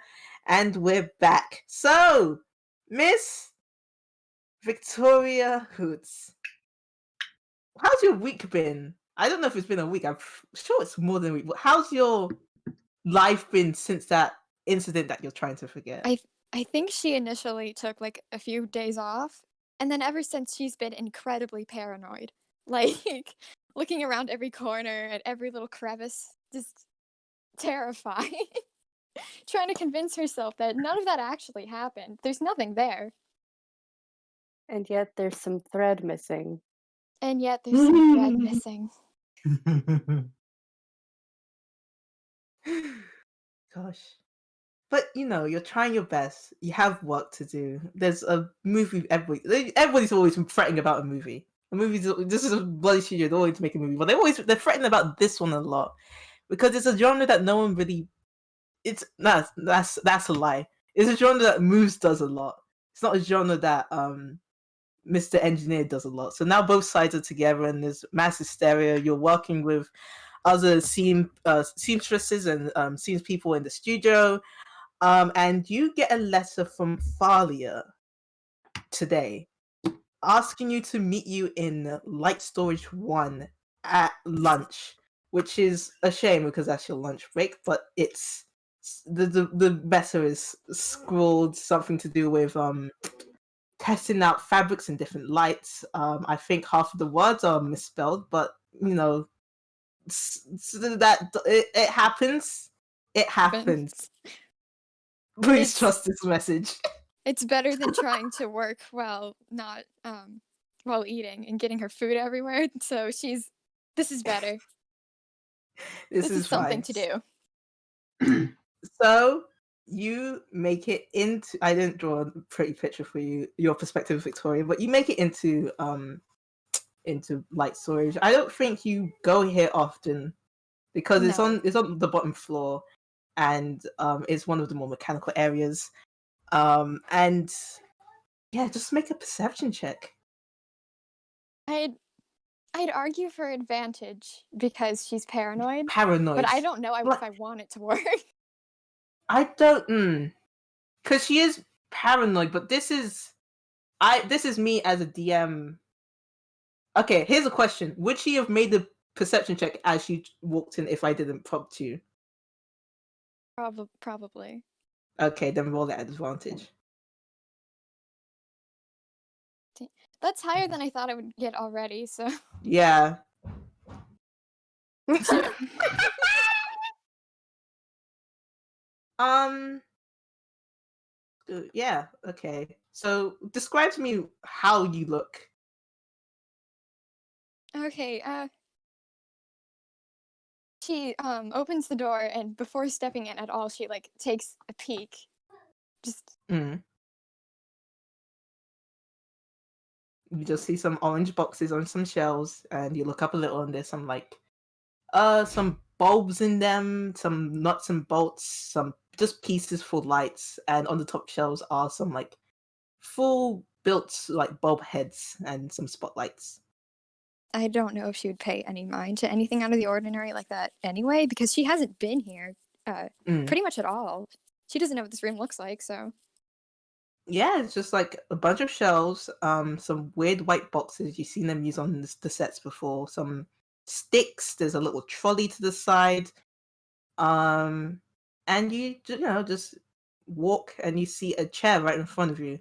and we're back. So, Miss Victoria Hoots, how's your week been? I don't know if it's been a week. I'm sure it's more than a week. But how's your life been since that incident that you're trying to forget? I think she initially took like a few days off, and then ever since she's been incredibly paranoid. Like looking around every corner at every little crevice, just terrified. Trying to convince herself that none of that actually happened. There's nothing there. And yet there's some thread missing. And yet there's some thread missing. Gosh. But you're trying your best. You have work to do. There's a movie. Everybody's always threatening about a movie. This is a bloody studio. They're always making a movie, but they're threatening about this one a lot because it's a genre that no one really. That's a lie. It's a genre that Moose does a lot. It's not a genre that Mr. Engineer does a lot. So now both sides are together, and there's mass hysteria. You're working with other seamstresses and seams people in the studio. And you get a letter from Thalia today asking you to meet you in Light Storage 1 at lunch, which is a shame because that's your lunch break, but it's the better is scrawled something to do with testing out fabrics in different lights. I think half of the words are misspelled, but that it happens. It happens. Please trust this message. It's better than trying to work while not while eating and getting her food everywhere. So this is better. This is something to do. So you make it into. I didn't draw a pretty picture for you, your perspective, Victoria, but you make it into light storage. I don't think you go here often because it's on the bottom floor, and it's one of the more mechanical areas. And yeah, just make a perception check. I'd argue for advantage because she's paranoid. Paranoid. But I don't know if I want it to work. I don't because she is paranoid, but this is me as a DM. Okay, here's a question. Would she have made the perception check as she walked in if I didn't prompt you? Probably. Okay, then roll at advantage. That's higher than I thought I would get already, so. Yeah. Yeah, okay. So describe to me how you look. Okay, she opens the door, and before stepping in at all, she takes a peek. Just You just see some orange boxes on some shelves, and you look up a little, and there's some some bulbs in them, some nuts and bolts, some just pieces for lights, and on the top shelves are some full built bulb heads and some spotlights. I don't know if she would pay any mind to anything out of the ordinary like that anyway, because she hasn't been here pretty much at all. She doesn't know what this room looks like, so. Yeah, it's just a bunch of shelves, some weird white boxes. You've seen them use on the sets before. Some sticks. There's a little trolley to the side. And you just walk and you see a chair right in front of you.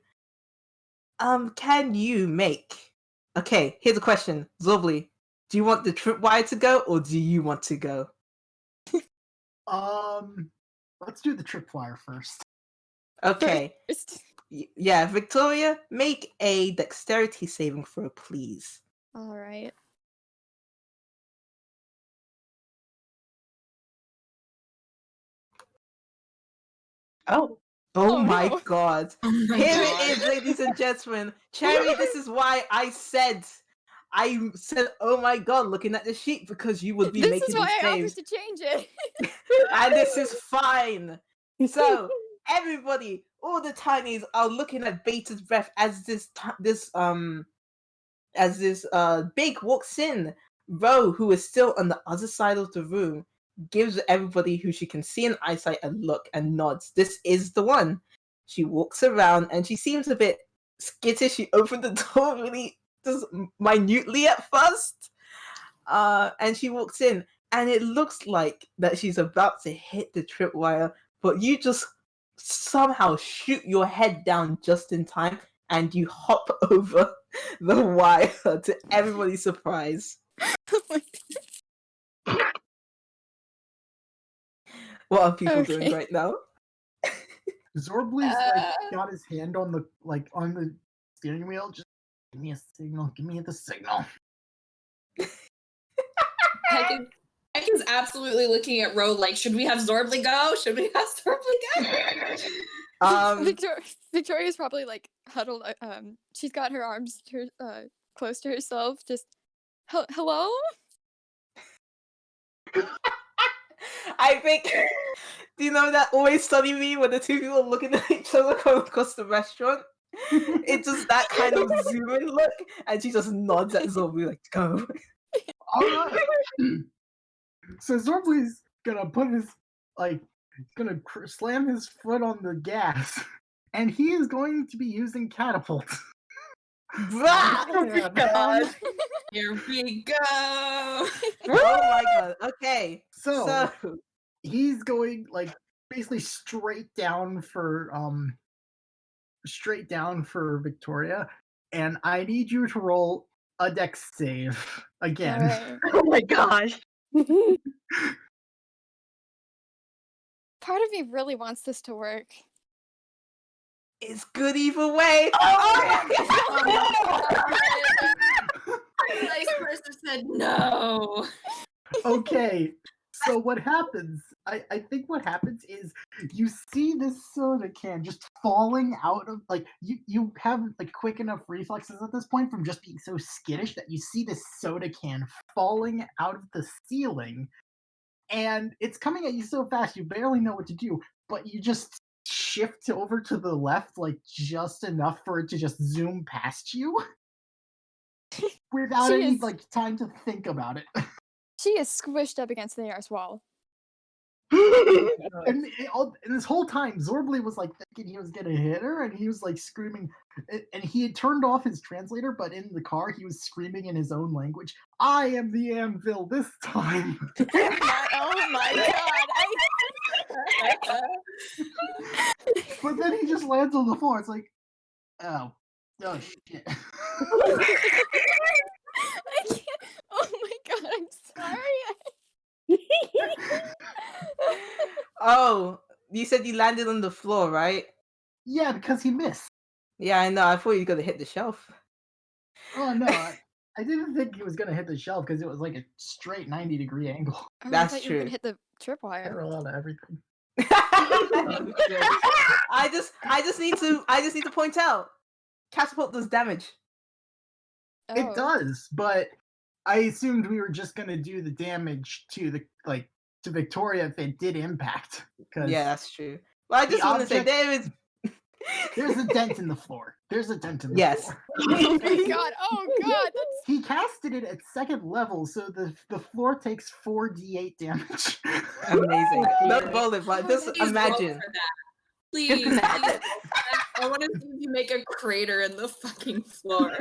Can you make? Okay, here's a question, Xorblee. Do you want the tripwire to go, or do you want to go? Let's do the tripwire first. Okay. Yeah, Victoria, make a dexterity saving throw, please. All right. Oh. Oh Oh, my no. god. Oh my Here god. it is, ladies and gentlemen. Cherry, this is why I said, oh my god, looking at the sheet, because you would be This making is why these I names. offered to change it. And this is fine. So everybody, all the tinies are looking at Beta's breath as this Big walks in. Ro, who is still on the other side of the room, gives everybody who she can see in eyesight a look and nods. This is the one. She walks around and she seems a bit skittish. She opened the door really just minutely at first. And she walks in and it looks like that she's about to hit the tripwire, but you just somehow shoot your head down just in time and you hop over the wire to everybody's surprise. What are people doing Okay. right now? Zorblee's got his hand on the steering wheel. Just give me a signal. Give me the signal. Peck is absolutely looking at Ro like, should we have Xorblee go? Should we have Xorblee go? Victoria's probably like huddled. She's got her arms close to herself. Just hello. I think. Do you know that Always Sunny meme when the two people are looking at each other coming across the restaurant? It's just that kind of zoom in look, and she just nods at Xorblee like, go. All right. So Zorblee's gonna put his slam his foot on the gas, and he is going to be using catapult. Oh my god! Here we go. Oh my god! Okay, so he's going basically straight down for Victoria, and I need you to roll a dex save again. Right. Oh my gosh. Part of me really wants this to work. It's good either way. The nice person said no. Okay, so what happens? I think what happens is you see this soda can just falling out of you have quick enough reflexes at this point from just being so skittish that you see this soda can falling out of the ceiling, and it's coming at you so fast you barely know what to do, but you just shift over to the left just enough for it to just zoom past you without any time to think about it. She is squished up against the nearest wall. And this whole time, Xorblee was thinking he was gonna hit her, and he was screaming. And he had turned off his translator, but in the car, he was screaming in his own language. I am the anvil this time. Oh my god! But then he just lands on the floor. It's like, oh shit. I can't. Oh my god! I'm sorry. Oh, you said you landed on the floor, right? Yeah, because he missed. Yeah, I know. I thought you were gonna hit the shelf. Oh no, I didn't think he was gonna hit the shelf because it was a straight 90-degree angle. Oh, That's I thought you were true. gonna hit the I tripwire. roll out of everything. I just need to point out, catapult does damage. Oh. It does, but I assumed we were just gonna do the damage to the to Victoria if it did impact. Yeah, that's true. Well, I just want to say there's a dent in the floor. There's a dent in the Yes. floor. Oh my god! Oh god! That's He casted it at second level, so the floor takes 4d8 damage. Amazing. Not bullet, but just Please roll imagine. for that. Please. I want to see you make a crater in the fucking floor.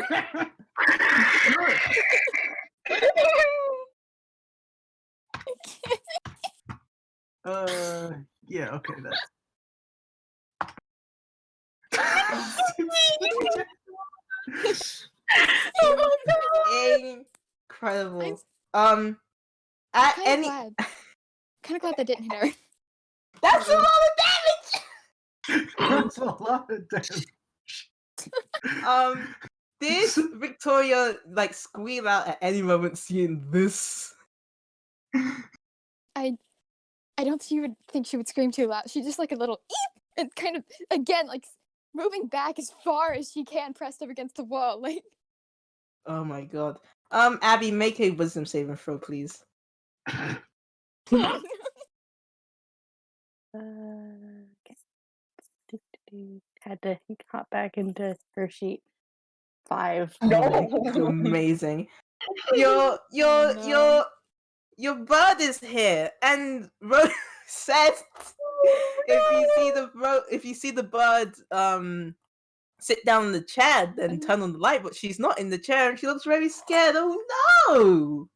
Yeah, okay, that's. oh god! Incredible. I'm At kind any of glad that didn't hit her. That's a lot of damage. That's a lot of damage. Did Victoria squeal out at any moment seeing this? I don't think she would scream too loud. She just a little eep, and kind of again like moving back as far as she can, pressed up against the wall. Like, Oh my god. Abby, make a wisdom saving throw, please. oh, Okay. Had to hop back into her sheet. 5. You're amazing. no. Your bird is here, and Rose says if you see the bird sit down in the chair, then turn on the light, but she's not in the chair and she looks very scared. Oh no!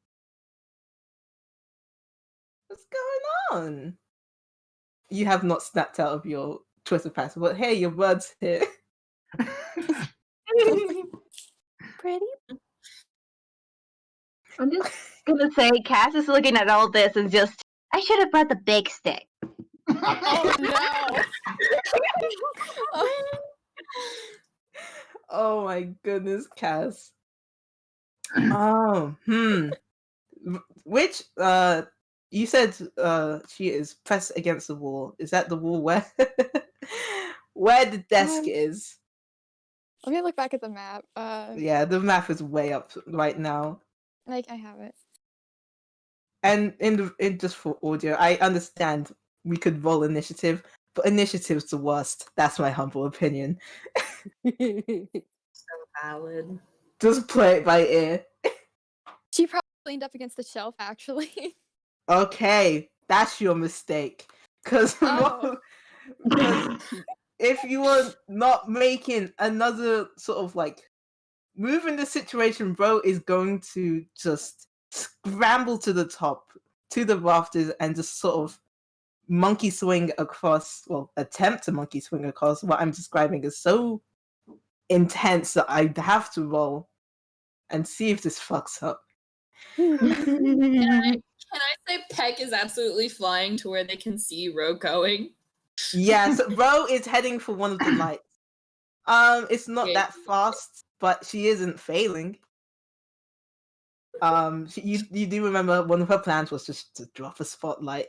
What's going on? You have not snapped out of your Twitter pass, but hey, your bird's here. Pretty. I'm just gonna say, Cass is looking at all this and just, I should have brought the big stick. Oh no. Oh my goodness, Cass. Which you said she is pressed against the wall. Is that the wall where where the desk is? Let me look back at the map. Yeah, the map is way up right now. Like I have it. And in just for audio, I understand we could roll initiative, but initiative's the worst. That's my humble opinion. So valid. Just play it by ear. She probably leaned up against the shelf, actually. Okay, that's your mistake. Because Oh. if you were not making another sort of like move in the situation, bro is going to just scramble to the top, to the rafters, and just sort of monkey swing across, well, attempt to monkey swing across. What I'm describing is so intense that I have to roll and see if this fucks up. Can I say Peck is absolutely flying to where they can see Ro going? Yes, Ro is heading for one of the lights. It's not Okay. that fast, but she isn't failing. You do remember one of her plans was just to drop a spotlight.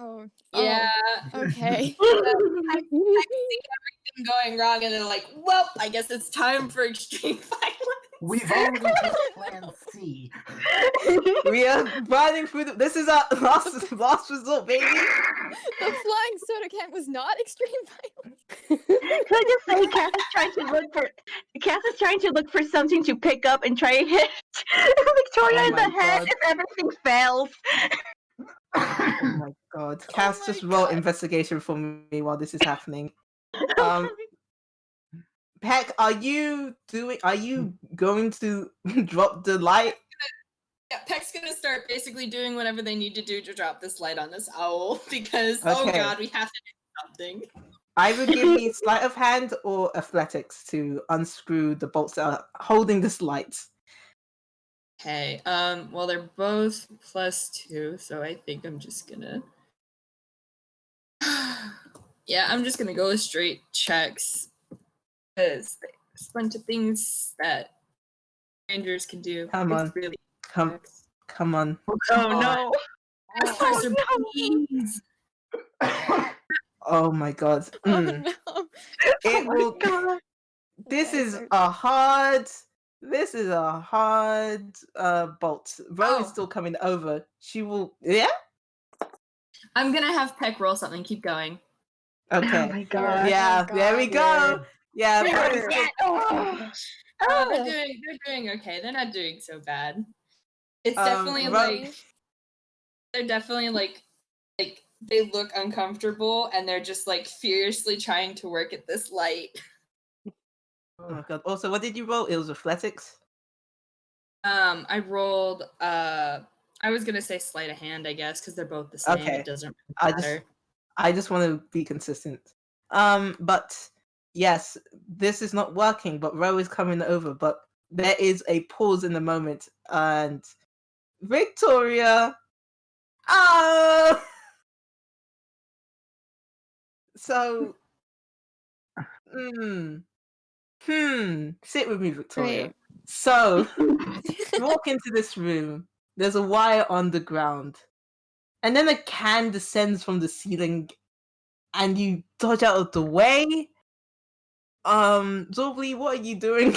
Oh. Yeah. Okay. I see everything going wrong, and they're like, well, I guess it's time for extreme violence. We've already hit plan C. We are running through this is our last resort, baby. The flying soda can was not extreme violence. Can I just say, Cass is trying to look for something to pick up and try and hit Victoria Oh in the my head God. if everything fails. Oh my god. Cass, my just roll God. investigation for me while this is happening. Peck, are you going to drop the light? Yeah, Peck's gonna start basically doing whatever they need to do to drop this light on this owl because oh Okay. god, we have to do something. Either give me sleight of hand or athletics to unscrew the bolts that are holding this light. Okay, well they're both +2, so I think I'm just gonna yeah, I'm just gonna go with straight checks because there's a bunch of things that strangers can do. Come It's on. really Come on. Oh no. Professor, please. Oh my god. Oh no. It will. This Okay, is so- a hard. This is a hard bolt. Ro is Oh. still coming over. She will. Yeah. I'm gonna have Peck roll something. Keep going. Okay. Oh my god. Yeah. Oh there we God. go. Yeah. Ro is Yeah. still- Oh, they're doing okay. They're not doing so bad. It's definitely Ro- like they're definitely like they look uncomfortable and they're just like furiously trying to work at this light. Oh my god. Also, what did you roll? It was athletics. I rolled I was gonna say sleight of hand, I guess, because they're both the same. Okay. It doesn't I really matter. I just want to be consistent. But yes, this is not working, but Ro is coming over, but there is a pause in the moment, and Victoria. Oh! So, sit with me, Victoria. Great. So, you walk into this room, there's a wire on the ground, and then a can descends from the ceiling and you dodge out of the way. Xorblee, what are you doing?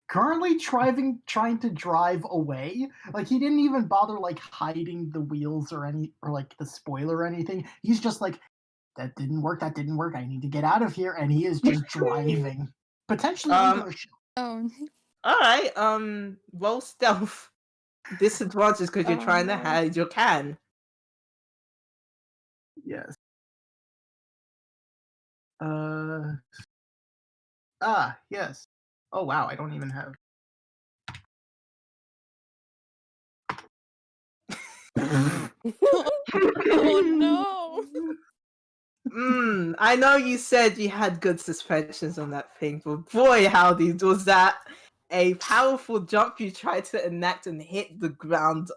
Currently trying to drive away. Like, he didn't even bother like hiding the wheels or like the spoiler or anything. He's just like, that didn't work, I need to get out of here, and he is just driving. Potentially under a shell. Oh. Alright, roll stealth. Disadvantage because you're trying to no. hide your can. Yes. Yes. Oh wow, I don't even have. Oh no. I know you said you had good suspensions on that thing, but boy howdy, was that a powerful jump you tried to enact and hit the ground,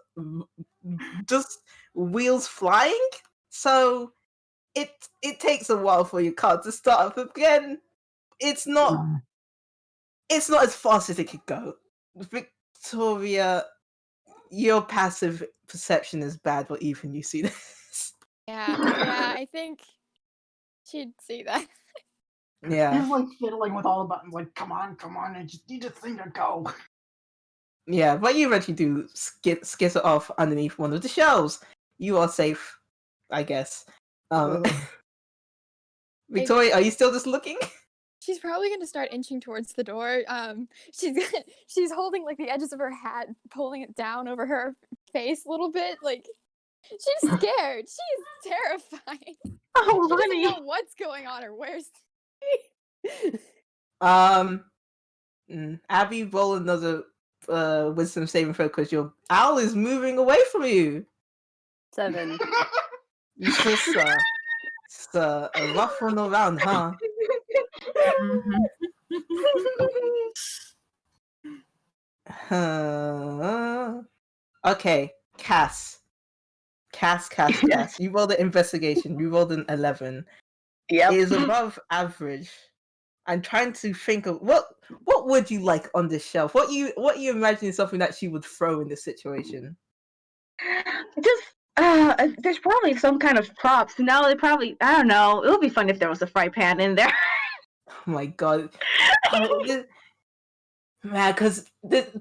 just wheels flying. So it takes a while for your car to start up again. It's not as fast as it could go. Victoria, your passive perception is bad, but even you see this. Yeah, I think she'd see that. Yeah. He's like fiddling with all the buttons, like, come on, I just need this thing to go. Yeah, but you eventually do skitter off underneath one of the shelves. You are safe, I guess. Victoria, are you still just looking? She's probably gonna start inching towards the door. She's holding like the edges of her hat, pulling it down over her face a little bit. Like she's scared. She's terrified. Oh, She doesn't honey. know what's going on or where's. Abby, roll another wisdom saving throw because your owl is moving away from you. 7. It's just a rough one around, huh? Okay, Cass. You rolled an investigation. You rolled an 11. Yep. It is above average. I'm trying to think of what would you like on this shelf? What you imagining something that she would throw in this situation? Just there's probably some kind of props. No, they probably, I don't know. It would be fun if there was a fry pan in there. Oh my god. Man, because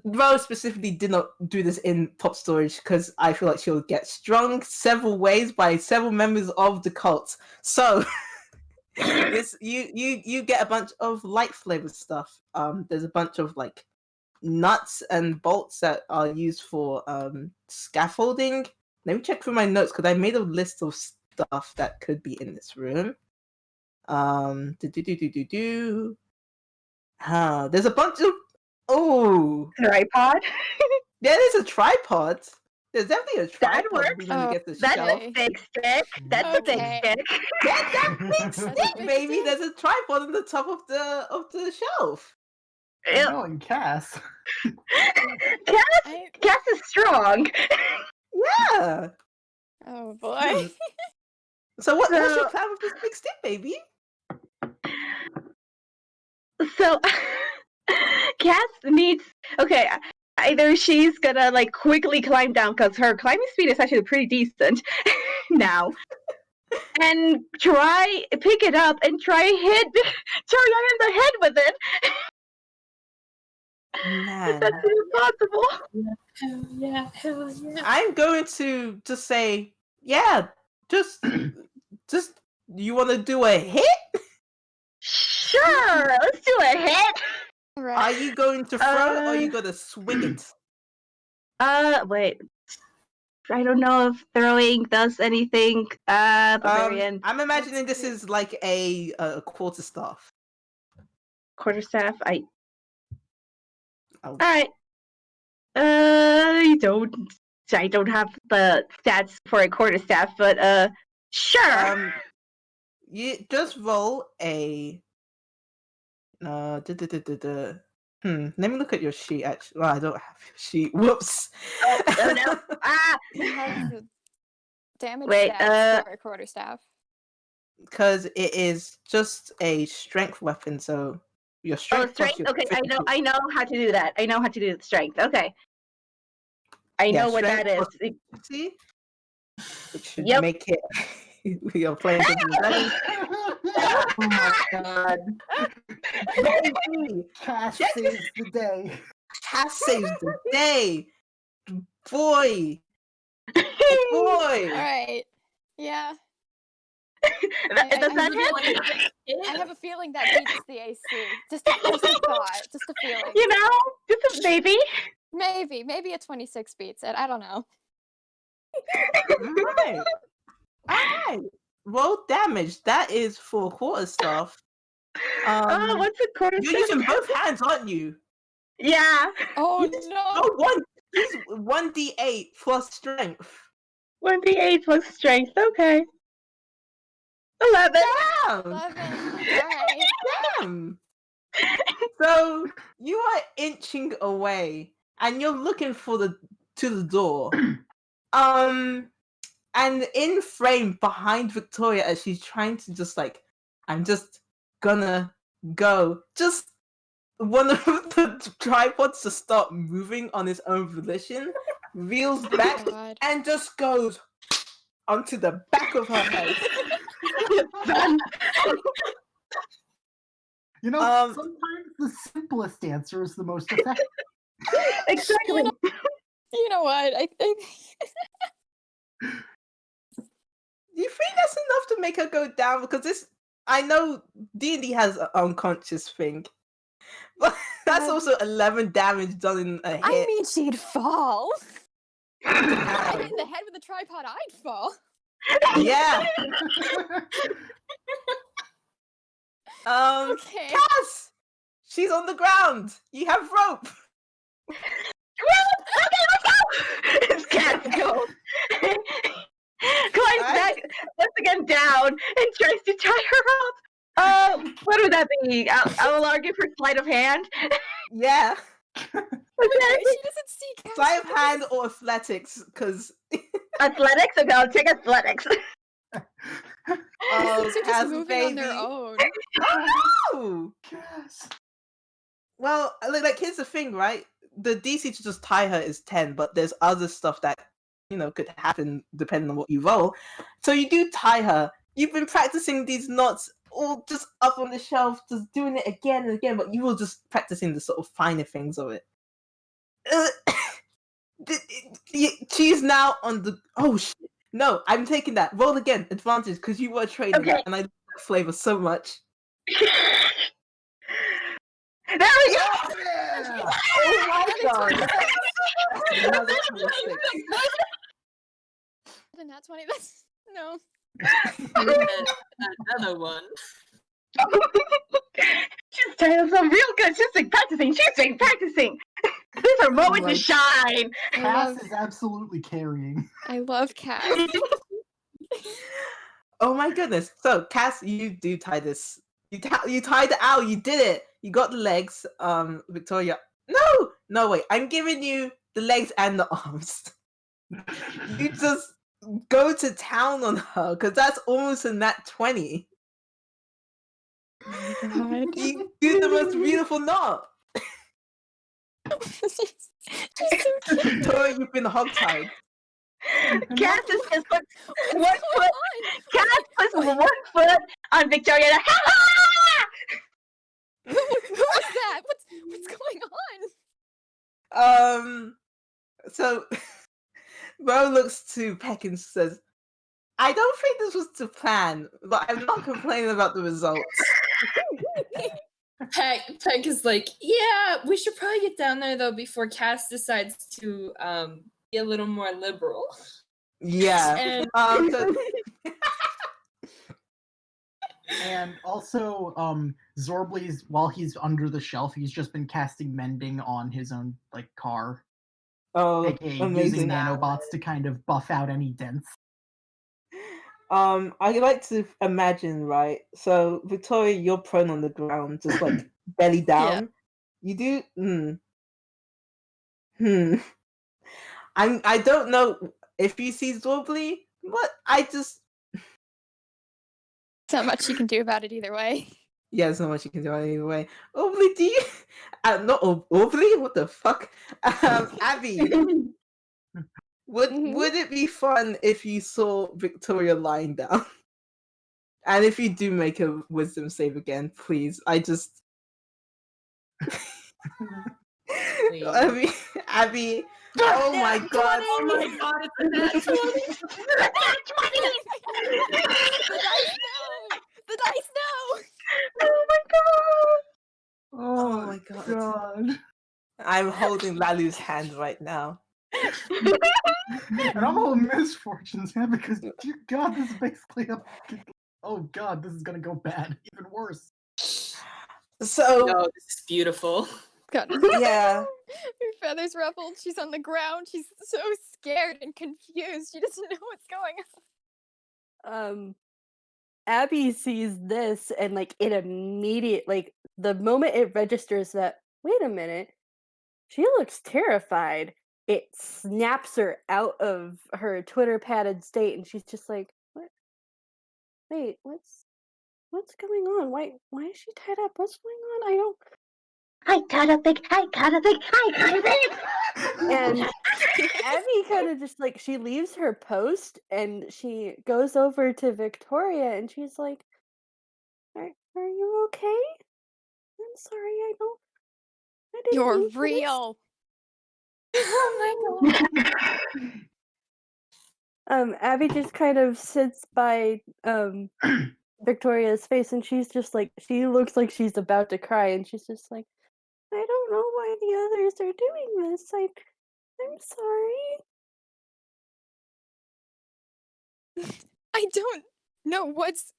Rose specifically did not do this in pop storage because I feel like she'll get strung several ways by several members of the cult. So this you get a bunch of light flavored stuff. There's a bunch of like nuts and bolts that are used for scaffolding. Let me check through my notes because I made a list of stuff that could be in this room. There's a bunch of Tripod? yeah, there's a tripod. There's definitely a That tripod works. when you get the That's shelf. a big stick. That's a big Okay. stick. Get that big That's a stick, big baby! stick. There's a tripod on the top of the shelf. Ew. No, and Cass. Cass is strong. Yeah. Oh boy. So what's your So- plan with this big stick, baby? So Cass needs, okay, either she's gonna like quickly climb down because her climbing speed is actually pretty decent now, and try pick it up and try hit Chorion in the head with it. Man, That's impossible. Hell yeah. I'm going to just say, yeah, just you want to do a hit? Sure, let's do a hit. Are Right. you going to throw it or are you going to swing it? Wait. I don't know if throwing does anything. Barbarian. I'm imagining That's this is like a quarterstaff. Quarterstaff. Oh. Alright. I don't have the stats for a quarterstaff, but sure. You just roll a Let me look at your sheet. Actually, well, I don't have your sheet. Whoops. Oh no. He has the damage Wait, stats for a quarterstaff. Because it is just a strength weapon, so your strength. plus Strength. your Okay, efficiency- I know how to do that. I know how to do the strength. Okay. I know what that is. See, it should Yep. make it. We are playing something ready. Oh my god. Baby, Cash Check- saves the day. Cass saves the day. Boy. Boy. All right. Yeah. Does that hit? I have a feeling that beats the AC. Just a thought. Just a feeling. You know, just a maybe. Maybe a 26 beats it. I don't know. Alright. Alright. Roll damage. That is for quarter stuff. Oh, what's a quarter? You're using both hands, aren't you? Yeah. Oh You just- no! Oh, use 1d8 plus strength. 1d8 plus strength. Okay. 11. Damn! 11. Alright. Damn! So you are inching away, and you're looking to the door. And in frame behind Victoria, as she's trying to just like, I'm just gonna go. Just one of the tripods to start moving on its own volition, reels back, God. and just goes onto the back of her head. You know, sometimes the simplest answer is the most effective. Exactly. You know what? I think You think that's enough to make her go down? Because this, I know D&D has an unconscious thing, but that's also 11 damage done in a hit. I mean she'd fall. Ow. In the head with a tripod, I'd fall. Yeah. Okay. Cass, she's on the ground. You have rope. Okay, let's go! It's Cat go. Climbs back once again down and tries to tie her up. What would that be? I will argue for sleight of hand. Yeah. Wait, she doesn't see Cass. Sleight of hand or athletics, because Athletics? Okay, I'll take athletics. oh, They're Cass, just moving baby. on their own. Oh no! Yes. Well, like here's the thing, right? The DC to just tie her is 10, but there's other stuff that could happen depending on what you roll. So you do tie her. You've been practicing these knots all just up on the shelf, just doing it again and again, but you were just practicing the sort of finer things of it. She's now on the. Oh shit! No, I'm taking that. Roll again, advantage, because you were training, Okay. and I love that flavor so much. There we go! Yeah. Oh my god! Another 26. And that's 20. That's no. Another one. She's doing some real good. She's like practicing. She's like practicing. These are moments my- to shine. Cass is absolutely carrying. I love Cass. Oh my goodness! So, Cass, you do tie this. You tied the owl. You did it. You got the legs. Victoria. No, wait. I'm giving you the legs and the arms. You just go to town on her because that's almost a nat 20. Oh my god. You do the most beautiful knot. She's so cute. Victoria, you've been hogtied. Cass is just put one What's foot. going on? Cass puts one foot on Victoria. Who was that? What's going on? So Ro looks to Peck and says, I don't think this was the plan, but I'm not complaining about the results. Peck is like, yeah, we should probably get down there though before Cass decides to be a little more liberal. Yeah. And So, And also, Xorblee's, while he's under the shelf, he's just been casting mending on his own car, aka using amazing. nanobots to kind of buff out any dents. I like to imagine, right? So Victoria, you're prone on the ground, just like belly down. You do. I don't know if you see Xorblee, but I just Not much you can do about it either way. yeah, there's not much you can do either way. Xorblee, do you? Not Xorblee. What the fuck? Abby, would it be fun if you saw Victoria lying down? And if you do make a wisdom save again, please, Abby, oh my god. Oh my god, it's a nat 20. The dice know! The dice know! Oh my god! Oh my god. I'm holding Lalu's hand right now. And I'm all misfortunes, man, because dear God, this is basically a. Oh God, this is gonna go bad, even worse. So No, this is beautiful. God. yeah, Her feathers ruffled. She's on the ground. She's so scared and confused. She doesn't know what's going on. Abby sees this and like it immediate like the moment it registers that wait a minute, she looks terrified. It snaps her out of her Twitter padded state and she's just like, what? Wait, what's going on? Why is she tied up? What's going on? I gotta think. And Abby kind of just like she leaves her post and she goes over to Victoria and she's like, Are you okay? I'm sorry, I didn't You're mean for this." real. Oh my god. Abby just kind of sits by Victoria's face and she's just like she looks like she's about to cry and she's just like, I don't know why the others are doing this. I'm sorry. I don't know what's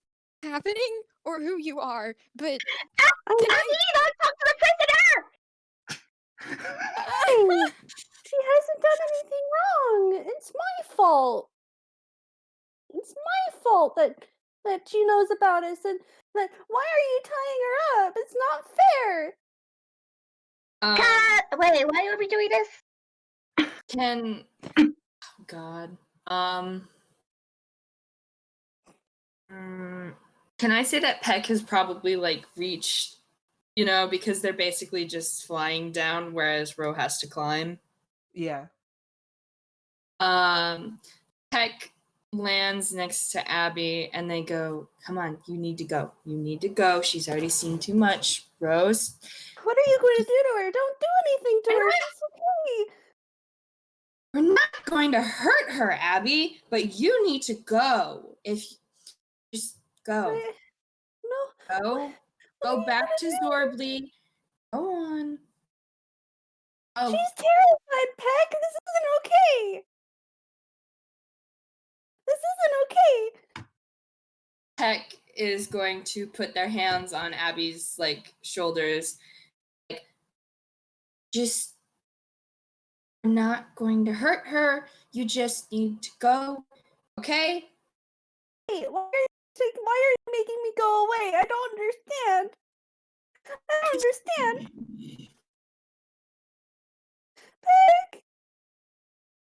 happening or who you are, but Abby, don't talk to the prisoner! She hasn't done anything wrong. It's my fault. It's my fault that she knows about us and that why are you tying her up? It's not fair. Wait, why are we doing this? Can God. Can I say that PECK has probably like reached, because they're basically just flying down, whereas Ro has to climb. yeah. PECK lands next to Abby, and they go, "Come on, you need to go. You need to go. She's already seen too much, Rose." What are you going to do to her? Don't do anything to her. She's okay. We're not going to hurt her, Abby, but you need to go. Just go. No. Go. Go back to Xorblee. Go on. Oh. She's terrified, Peck. This isn't okay. This isn't okay. PECK is going to put their hands on Abby's shoulders. Just, we're not going to hurt her. You just need to go. Okay? Wait, why are you making me go away? I don't understand. Peck.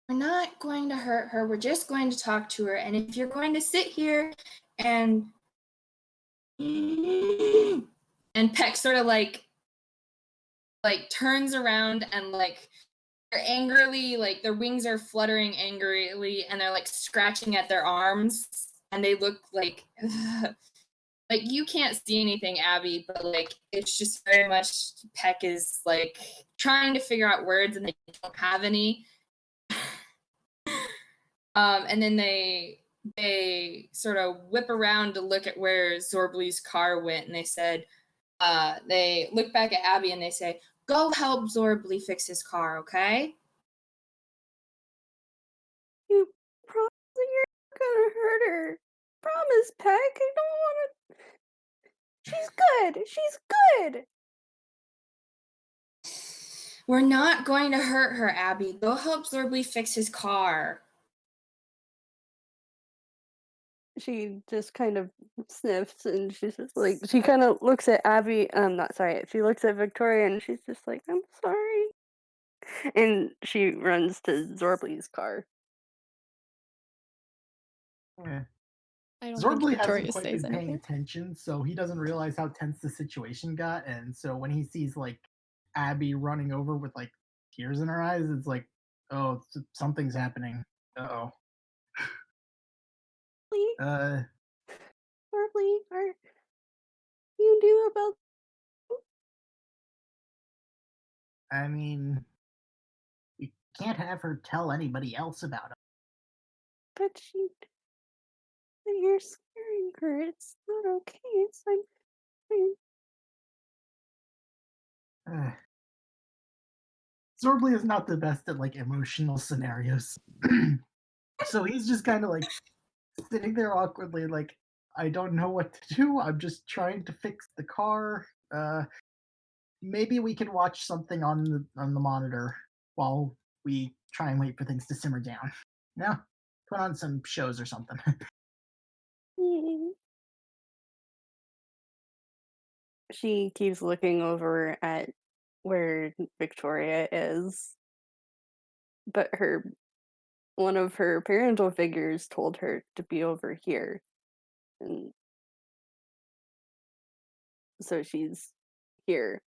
We're not going to hurt her. We're just going to talk to her. And if you're going to sit here and PECK sort of turns around and they're angrily, their wings are fluttering angrily and they're scratching at their arms and they look like you can't see anything, Abby, but it's just very much PECK is trying to figure out words and they don't have any. And then they sort of whip around to look at where Xorblee's car went, and they said, they look back at Abby and they say, "Go help Xorblee fix his car, okay?" You promise that you're not gonna hurt her. Promise, Peck. I don't want to. She's good. She's good. We're not going to hurt her, Abby. Go help Xorblee fix his car. She just kind of sniffs and she's just she kind of looks at Abby. She looks at Victoria and she's just like, I'm sorry. And she runs to Xorblee's car. Yeah. I don't Xorblee think Victoria hasn't quite says been paying anything. attention, so he doesn't realize how tense the situation got. And so when he sees Abby running over with tears in her eyes, it's oh, something's happening. Uh-oh. Or Xorblee are you do about? I mean, we can't have her tell anybody else about it. But you're scaring her. It's not okay. It's like, Xorblee is not the best at like emotional scenarios. So he's just kind of like sitting there awkwardly, like, I don't know what to do. I'm just trying to fix the car. Maybe we can watch something on the monitor while we try and wait for things to simmer down. Yeah, put on some shows or something. she keeps looking over at where Victoria is, but one of her parental figures told her to be over here, and so she's here.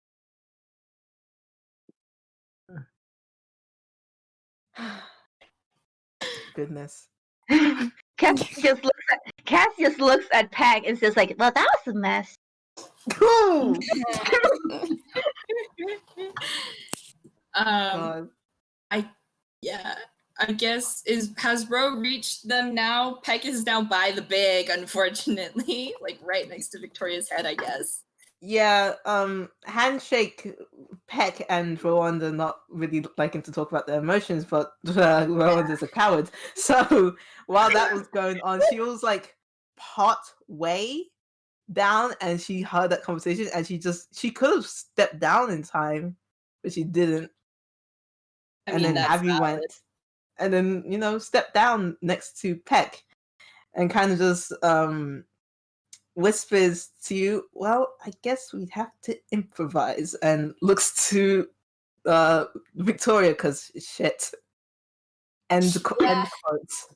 Goodness. Cass just looks at PECK and says like, well, that was a mess. Ooh, um, God. I guess has Ro reached them now? PECK is now by the bag, unfortunately, like right next to Victoria's head, I guess. Yeah, handshake. Peck and Rwanda not really liking to talk about their emotions, but Rwanda's a coward. So while that was going on, she was like part way down, and she heard that conversation, and she could have stepped down in time, but she didn't. I And mean, then that's Abby valid. went, and then stepped down next to Peck, and kind of just whispers to you, well, I guess we'd have to improvise, and looks to Victoria because shit. End quotes.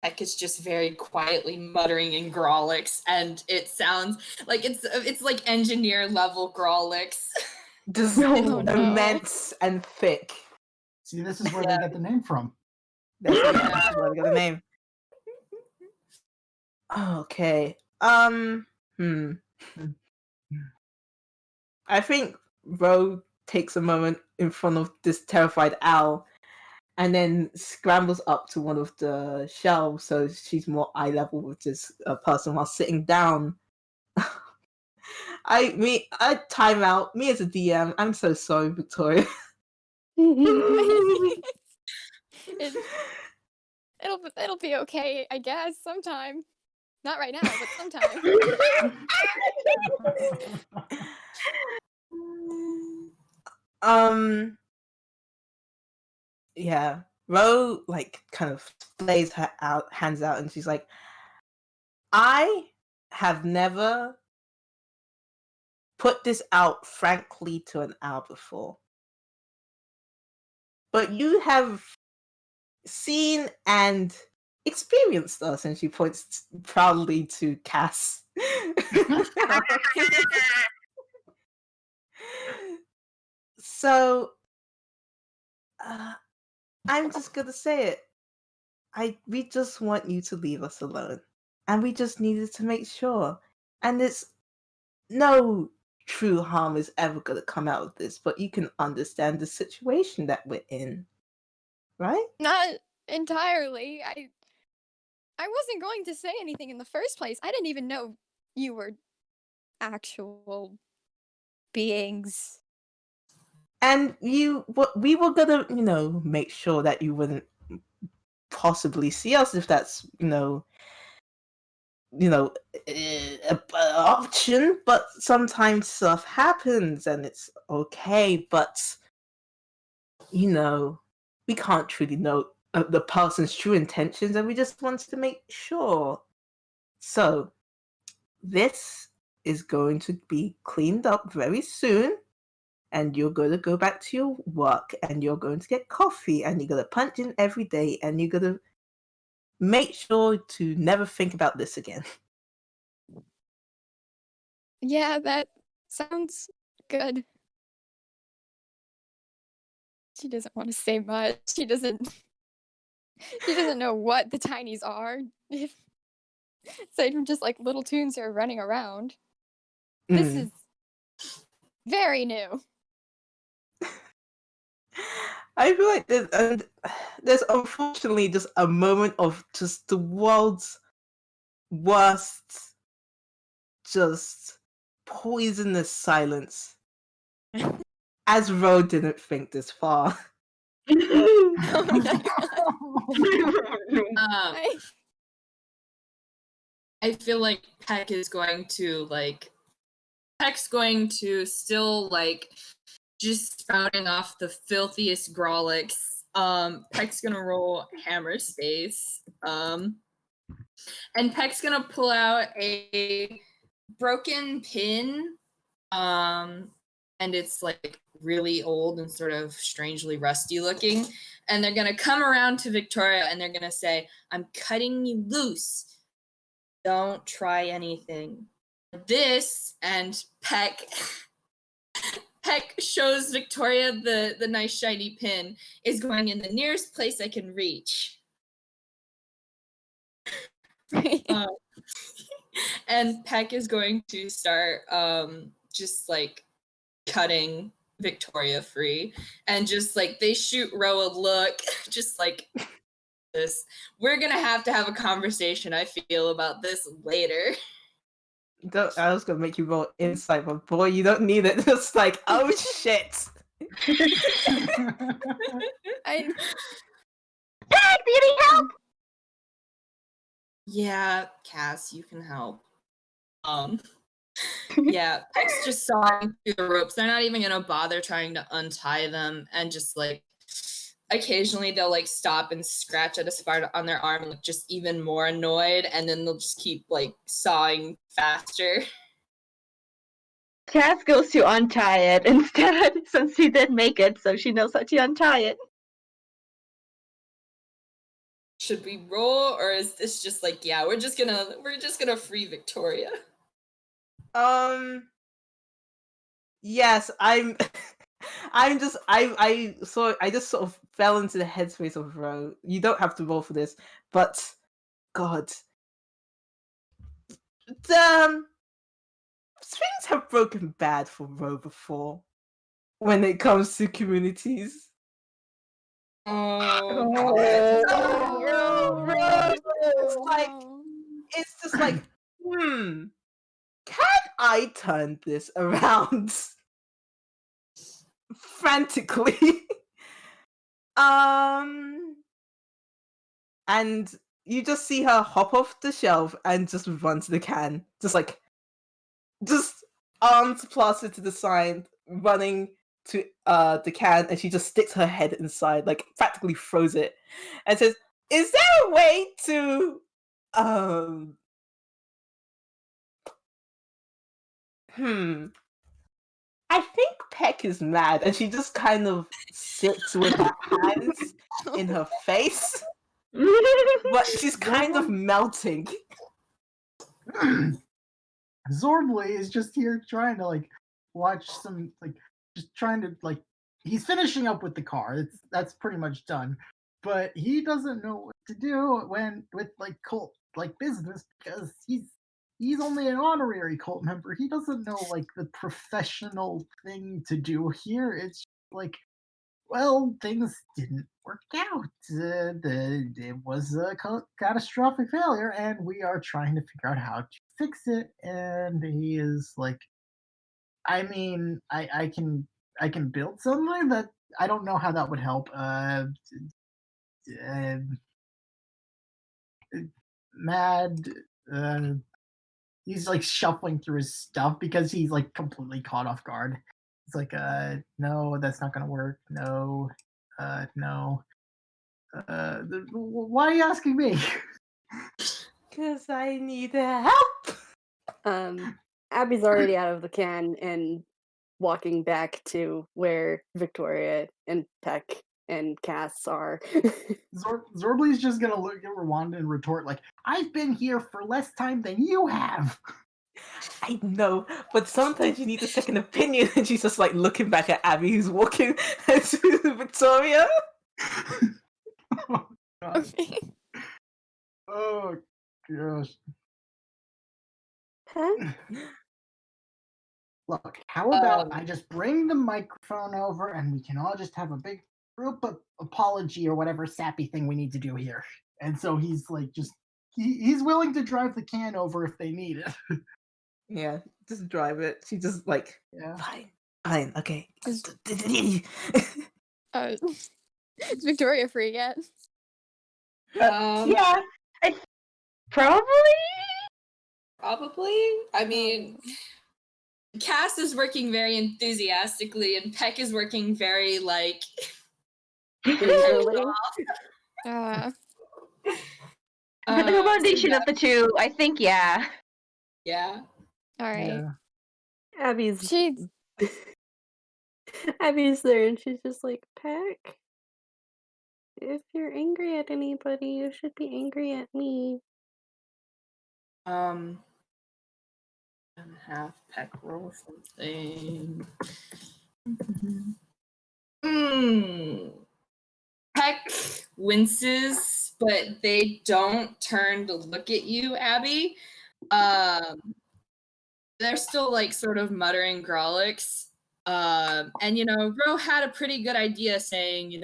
PECK is just very quietly muttering in Growlix, and it sounds like it's like engineer level Growlix. Just immense and thick. See, this is where they get the name from. That's where they got the name. Okay. I think Ro takes a moment in front of this terrified owl, and then scrambles up to one of the shelves so she's more eye level with this person while sitting down. I time out. Me as a DM, I'm so sorry, Victoria. It'll be okay, I guess, sometime. Not right now, but sometime. Yeah. Ro like kind of lays her hands out, and she's like, I have never put this out frankly to an owl before. But you have seen and experienced us, and she points proudly to Cass. So I'm just gonna say it. We just want you to leave us alone, and we just needed to make sure. And it's no true harm is ever gonna come out of this, but you can understand the situation that we're in, right? Not entirely. I wasn't going to say anything in the first place. I didn't even know you were actual beings. And we were gonna, make sure that you wouldn't possibly see us if that's, an option. But sometimes stuff happens, and it's okay. But we can't truly know the person's true intentions, and we just wanted to make sure. So this is going to be cleaned up very soon. And you're going to go back to your work, and you're going to get coffee, and you're going to punch in every day, and you're going to make sure to never think about this again. Yeah, that sounds good. She doesn't want to say much. She doesn't know what the tinies are. Aside from just like little toons who are running around. This is very new. I feel like there's unfortunately just a moment of just the world's worst, just poisonous silence. As Ro didn't think this far. I feel like Peck's going to still like just spouting off the filthiest Grawlix. Peck's gonna roll Hammer Space. And Peck's gonna pull out a broken pin. And it's like really old and sort of strangely rusty looking. And they're gonna come around to Victoria and they're gonna say, "I'm cutting you loose. Don't try anything." This, and Peck shows Victoria the nice shiny pin, is going in the nearest place I can reach. And Peck is going to start just like cutting Victoria free, and just like they shoot Ro a look, just like this. We're gonna have to have a conversation, I feel, about this later. I was gonna make you roll insight, but boy, you don't need it. It's like, oh shit. Peck, do you need help? Yeah, Cass, you can help. Yeah, Peck's just sawing through the ropes. They're not even gonna bother trying to untie them, and just like occasionally they'll like stop and scratch at a spot on their arm and look just even more annoyed, and then they'll just keep like sawing faster. Cass goes to untie it instead, since she did make it, so she knows how to untie it. Should we roll, or is this just like, yeah, we're just gonna free Victoria? Yes, I just sort of fell into the headspace of Ro. You don't have to roll for this, but God, things have broken bad for Ro before when it comes to communities. Oh, It's just like, can I turn this around? Frantically. And you just see her hop off the shelf and just run to the can. Just arms plastered to the side, running to the can, and she just sticks her head inside, like practically froze it, and says, "Is there a way to I think Peck is mad," and she just kind of sits with her hands in her face, but she's kind of melting. Xorblee is just here trying to like watch some just trying to he's finishing up with the car. That's pretty much done, but he doesn't know what to do with cult business, because he's only an honorary cult member. He doesn't know the professional thing to do here. It's well, things didn't work out. It was a catastrophic failure, and we are trying to figure out how to fix it. And he is I mean, I can build something that I don't know how that would help. Mad. He's shuffling through his stuff because he's completely caught off guard. It's no, that's not gonna work. No, no. Why are you asking me? Because I need help. Abby's already out of the can and walking back to where Victoria and Peck and Cass are. Xorblee's just gonna look at Rwanda and retort I've been here for less time than you have. I know, but sometimes you need a second opinion, and she's just like looking back at Abby, who's walking to Victoria. Oh, God. Okay. Oh, gosh. Peck? Look, how about I Um, just bring the microphone over and we can all just have a big group apology or whatever sappy thing we need to do here. And so he's like, he's willing to drive the can over if they need it. Yeah, just drive it. She just like, Yeah. fine, okay. Is is Victoria free yet? Yeah, I probably. Probably. I mean, Cass is working very enthusiastically, and Peck is working very like. Gingerly? Uh, For the so combination of the two, I think yeah. yeah. all right. Yeah. Abby's She Abby's there and she's just like, Peck, if you're angry at anybody, you should be angry at me. I'm gonna have Peck roll something. Peck winces, but they don't turn to look at you, Abby. They're still like sort of muttering Grolix. And Ro had a pretty good idea saying,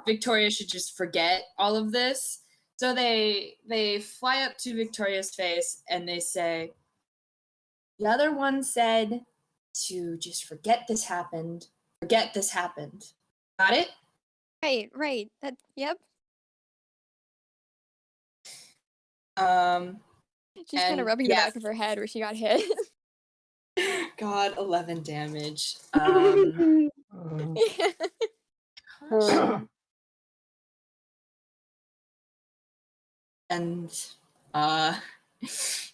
Victoria should just forget all of this. So they fly up to Victoria's face and they say, the other one said to just forget this happened. Forget this happened. Got it? right. That yep. She's kind And of rubbing the back of her head where she got hit. God, 11 damage. Yeah. And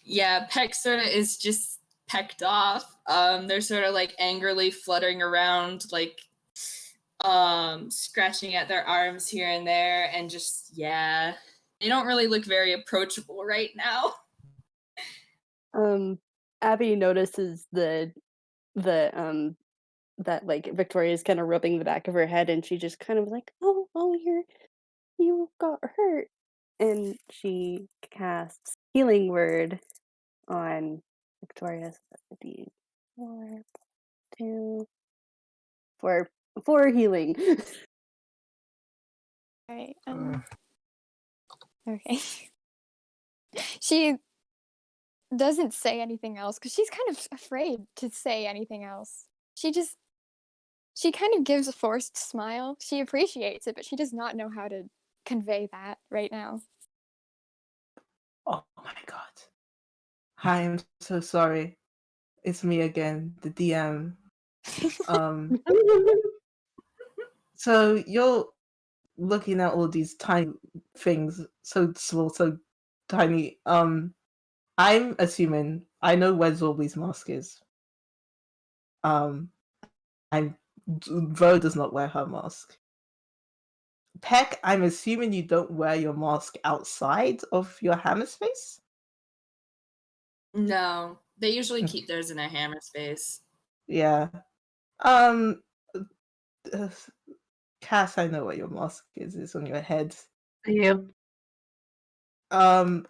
yeah, Peck sort of is just pecked off. They're sort of like angrily fluttering around, like scratching at their arms here and there, and just they don't really look very approachable right now. Abby notices that like Victoria's kind of rubbing the back of her head and she just kind of like, oh, you got hurt. And she casts Healing Word on Victoria. So that would be 4 healing. Right. Okay. She doesn't say anything else because she's kind of afraid to say anything else. She kind of gives a forced smile. She appreciates it, but she does not know how to convey that right now. Oh my god. Hi, I'm so sorry. It's me again, the DM. So you're looking at all these tiny things, so small, so tiny. I'm assuming I know where Xorblee's mask is. Vo does not wear her mask. Peck, I'm assuming you don't wear your mask outside of your hammer space? No, they usually keep theirs in a hammer space. Yeah. Cass, I know what your mask is. It's on your head. Yep. I'm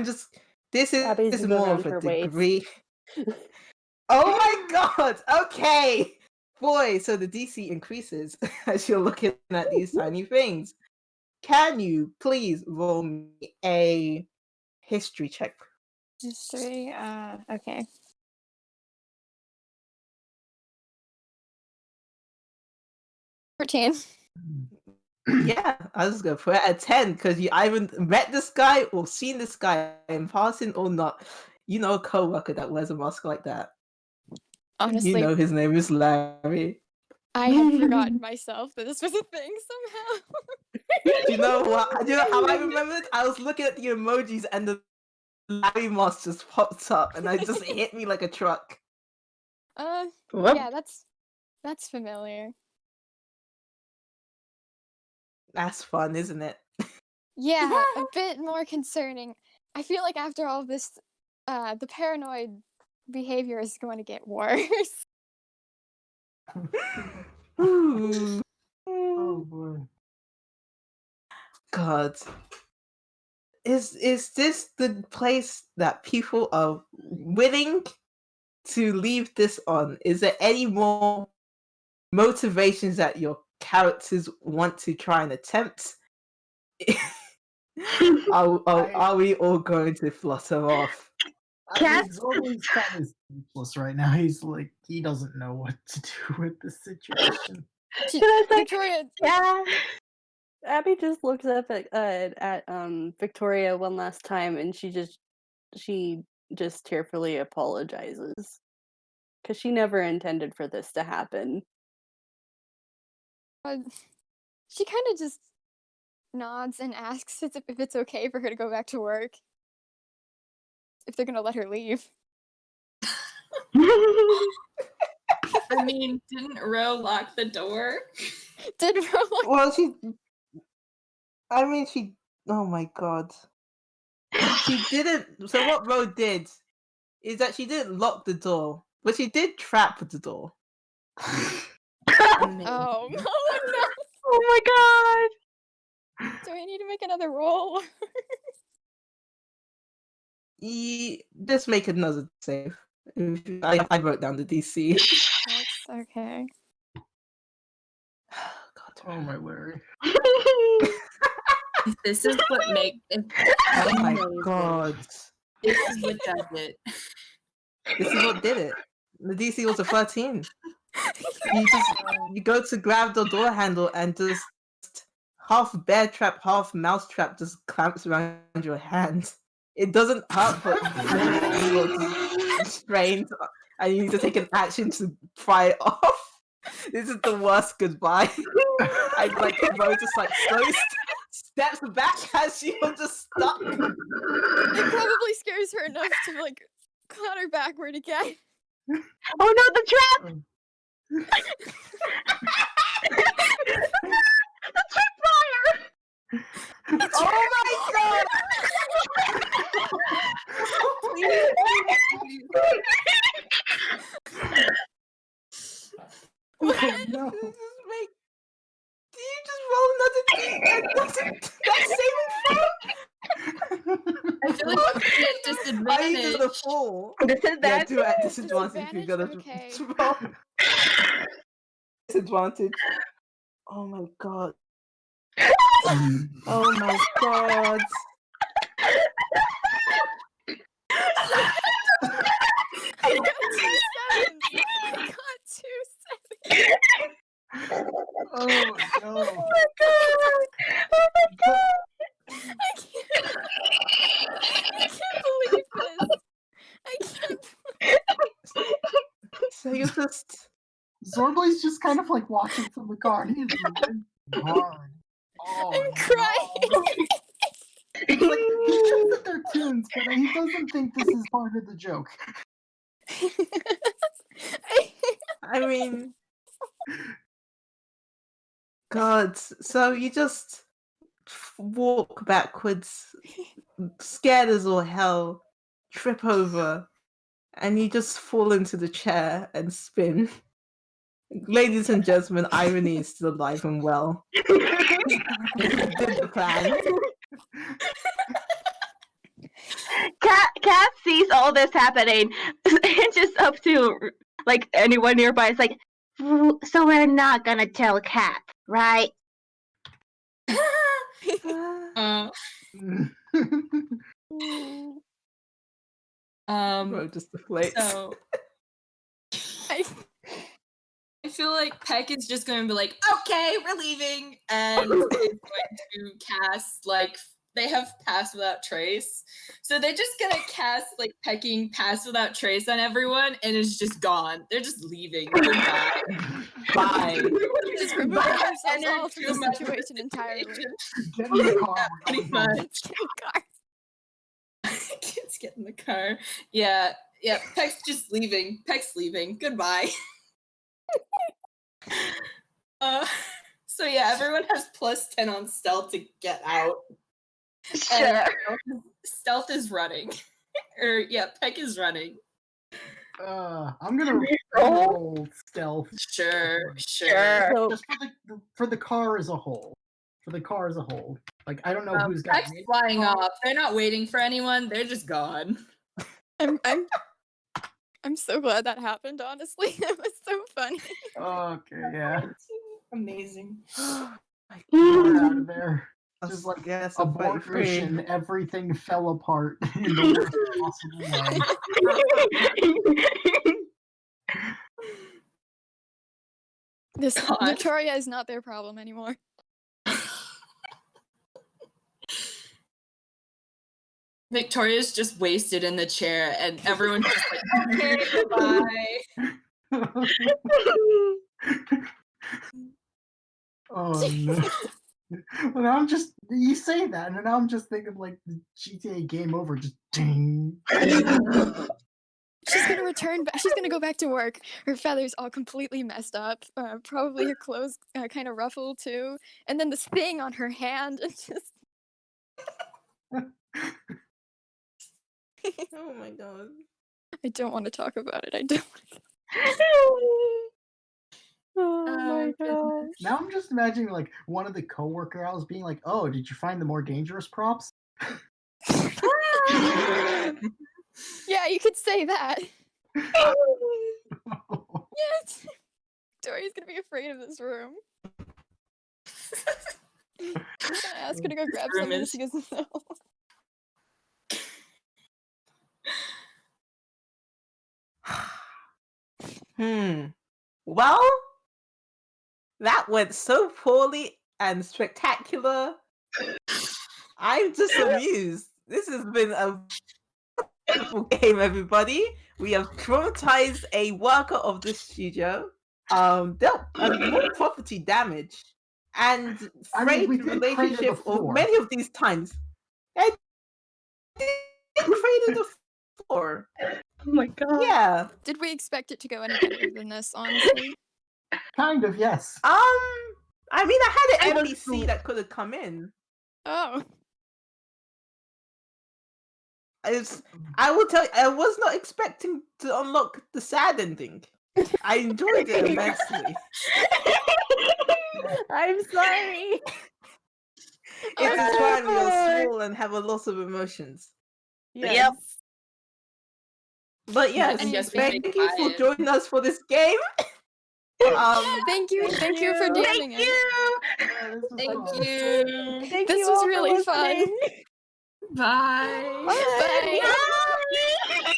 just. This Abby's is is more around of a her waist. degree. Oh my god! Okay! Boy, so the DC increases as you're looking at these tiny things. Can you please roll me a history check? History. Okay. 14. Yeah, I was gonna put it at 10 because you either met this guy or seen this guy in passing or not. You know a co-worker that wears a mask like that. Honestly, You know his name is Larry. I had forgotten myself that this was a thing somehow. You know what? You know how I remembered? I was looking at the emojis and the Larry mask just popped up and it just hit me like a truck. Whoop. Yeah, that's familiar. That's fun, isn't it? Yeah, a bit more concerning. I feel like after all this the paranoid behavior is going to get worse. Ooh. Oh boy. God. Is this the place that people are willing to leave this on? Is there any more motivations that your characters want to try and attempt? Are we all going to flutter off? I mean, Xorblee's kind of speechless right now. He's like, he doesn't know what to do with the situation. Victoria, Yeah. Abby just looks up at Victoria one last time, and she just tearfully apologizes because she never intended for this to happen. she kind of just nods and asks if it's okay for her to go back to work. If they're gonna let her leave. I mean, didn't Ro lock the door? Did Ro lock? Well, she. Oh my god. She didn't. So what Ro did is that she didn't lock the door, but she did trap the door. Amazing. Oh no! Oh my god. Do I need to make another roll? Just make another save. I wrote down the DC. That's okay. God. Oh my Larry. This is what makes. Oh my god. This is what does it. This is what did it. The DC was a 13. You go to grab the door handle and just half bear trap, half mouse trap just clamps around your hand. It doesn't hurt, but you're strained and you need to take an action to pry it off. This is the worst goodbye. I like Ro just like slowly steps back as you're just stuck. It probably scares her enough to like clatter backward again. Oh no, the trap! The tripwire! Oh my god! What? No. Do you just roll another D? That's saving I feel like I'm at throw? I disadvantage. used the 4. This is Yeah, that. do it at disadvantage if you're gonna Okay. roll. Disadvantage. Oh my god. Oh my god. I got 2 sevens. I got 2 sevens. Oh no. Oh my god! Oh my god! I can't believe this. I can't. So you just Xorblee's just kind of like watching from the car. He's really hard. Oh, I'm crying. Like, he thinks that they're tunes, but he doesn't think this is part of the joke. I mean God, so you just walk backwards, scared as all hell, trip over, and you just fall into the chair and spin. Ladies and gentlemen, irony is still alive and well. Did the plan. Cat sees all this happening and just up to like anyone nearby. It's like, so we're not gonna tell Cat, right? Bro, just deflates. So I feel like Peck is just going to be like, okay, we're leaving, and is going to cast like they have Pass Without Trace, so they're just gonna cast like pecking Pass Without Trace on everyone, and it's just gone. They're just leaving. Goodbye. Bye. Just removing themselves all from the situation entirely. Get in the car. Pretty much. Let's get in the car. Kids get in the car. Yeah. Peck's just leaving. Peck's leaving. Goodbye. So yeah, everyone has +10 on stealth to get out. Sure. And stealth is running. Peck is running. I'm gonna roll stealth. Sure. So Just for the car as a whole. For the car as a whole. Like I don't know who's got Peck's flying off. They're not waiting for anyone. They're just gone. I'm so glad that happened, honestly. It was so funny. Okay, yeah. Amazing. We're out of there. Just Just like guess abort mission, everything fell apart in the worst possible way. This God. Victoria is not their problem anymore. Victoria's just wasted in the chair, and everyone's just like, okay, goodbye. Oh no. Well, now you say that, and now I'm just thinking like the GTA game over, just ding. She's gonna return back. She's gonna go back to work. Her feathers all completely messed up. Probably her clothes kind of ruffled too. And then this thing on her hand. And just. Oh my god. I don't want to talk about it. I don't. oh my gosh. Now I'm just imagining like one of the coworker owls being like, "Oh, did you find the more dangerous props?" Yeah, you could say that. Yes. Victoria's gonna be afraid of this room. I'm gonna ask her to go grab Room something. is- She doesn't know. Well, that went so poorly and spectacular. I'm just amused. This has been a wonderful game, everybody. We have traumatized a worker of this studio, dealt more property damage, and I mean, frayed we the did crater the relationship of floor. many of these times. I did crater the floor. Oh my god. Yeah. Did we expect it to go any better than this, honestly? Kind of, yes. I mean, I had I an was NPC that could have come in. Oh. I will tell you, I was not expecting to unlock the sad ending. I enjoyed it immensely. I'm sorry. It's fine, we are small and have a lot of emotions. Yes. But yes, And yes, we thank can you buy for it. joining us for this game. Thank you for DMing Thank it. you. Yeah, this was Thank fun. you. Thank This you was all for really fun. listening. Bye. Bye. Bye.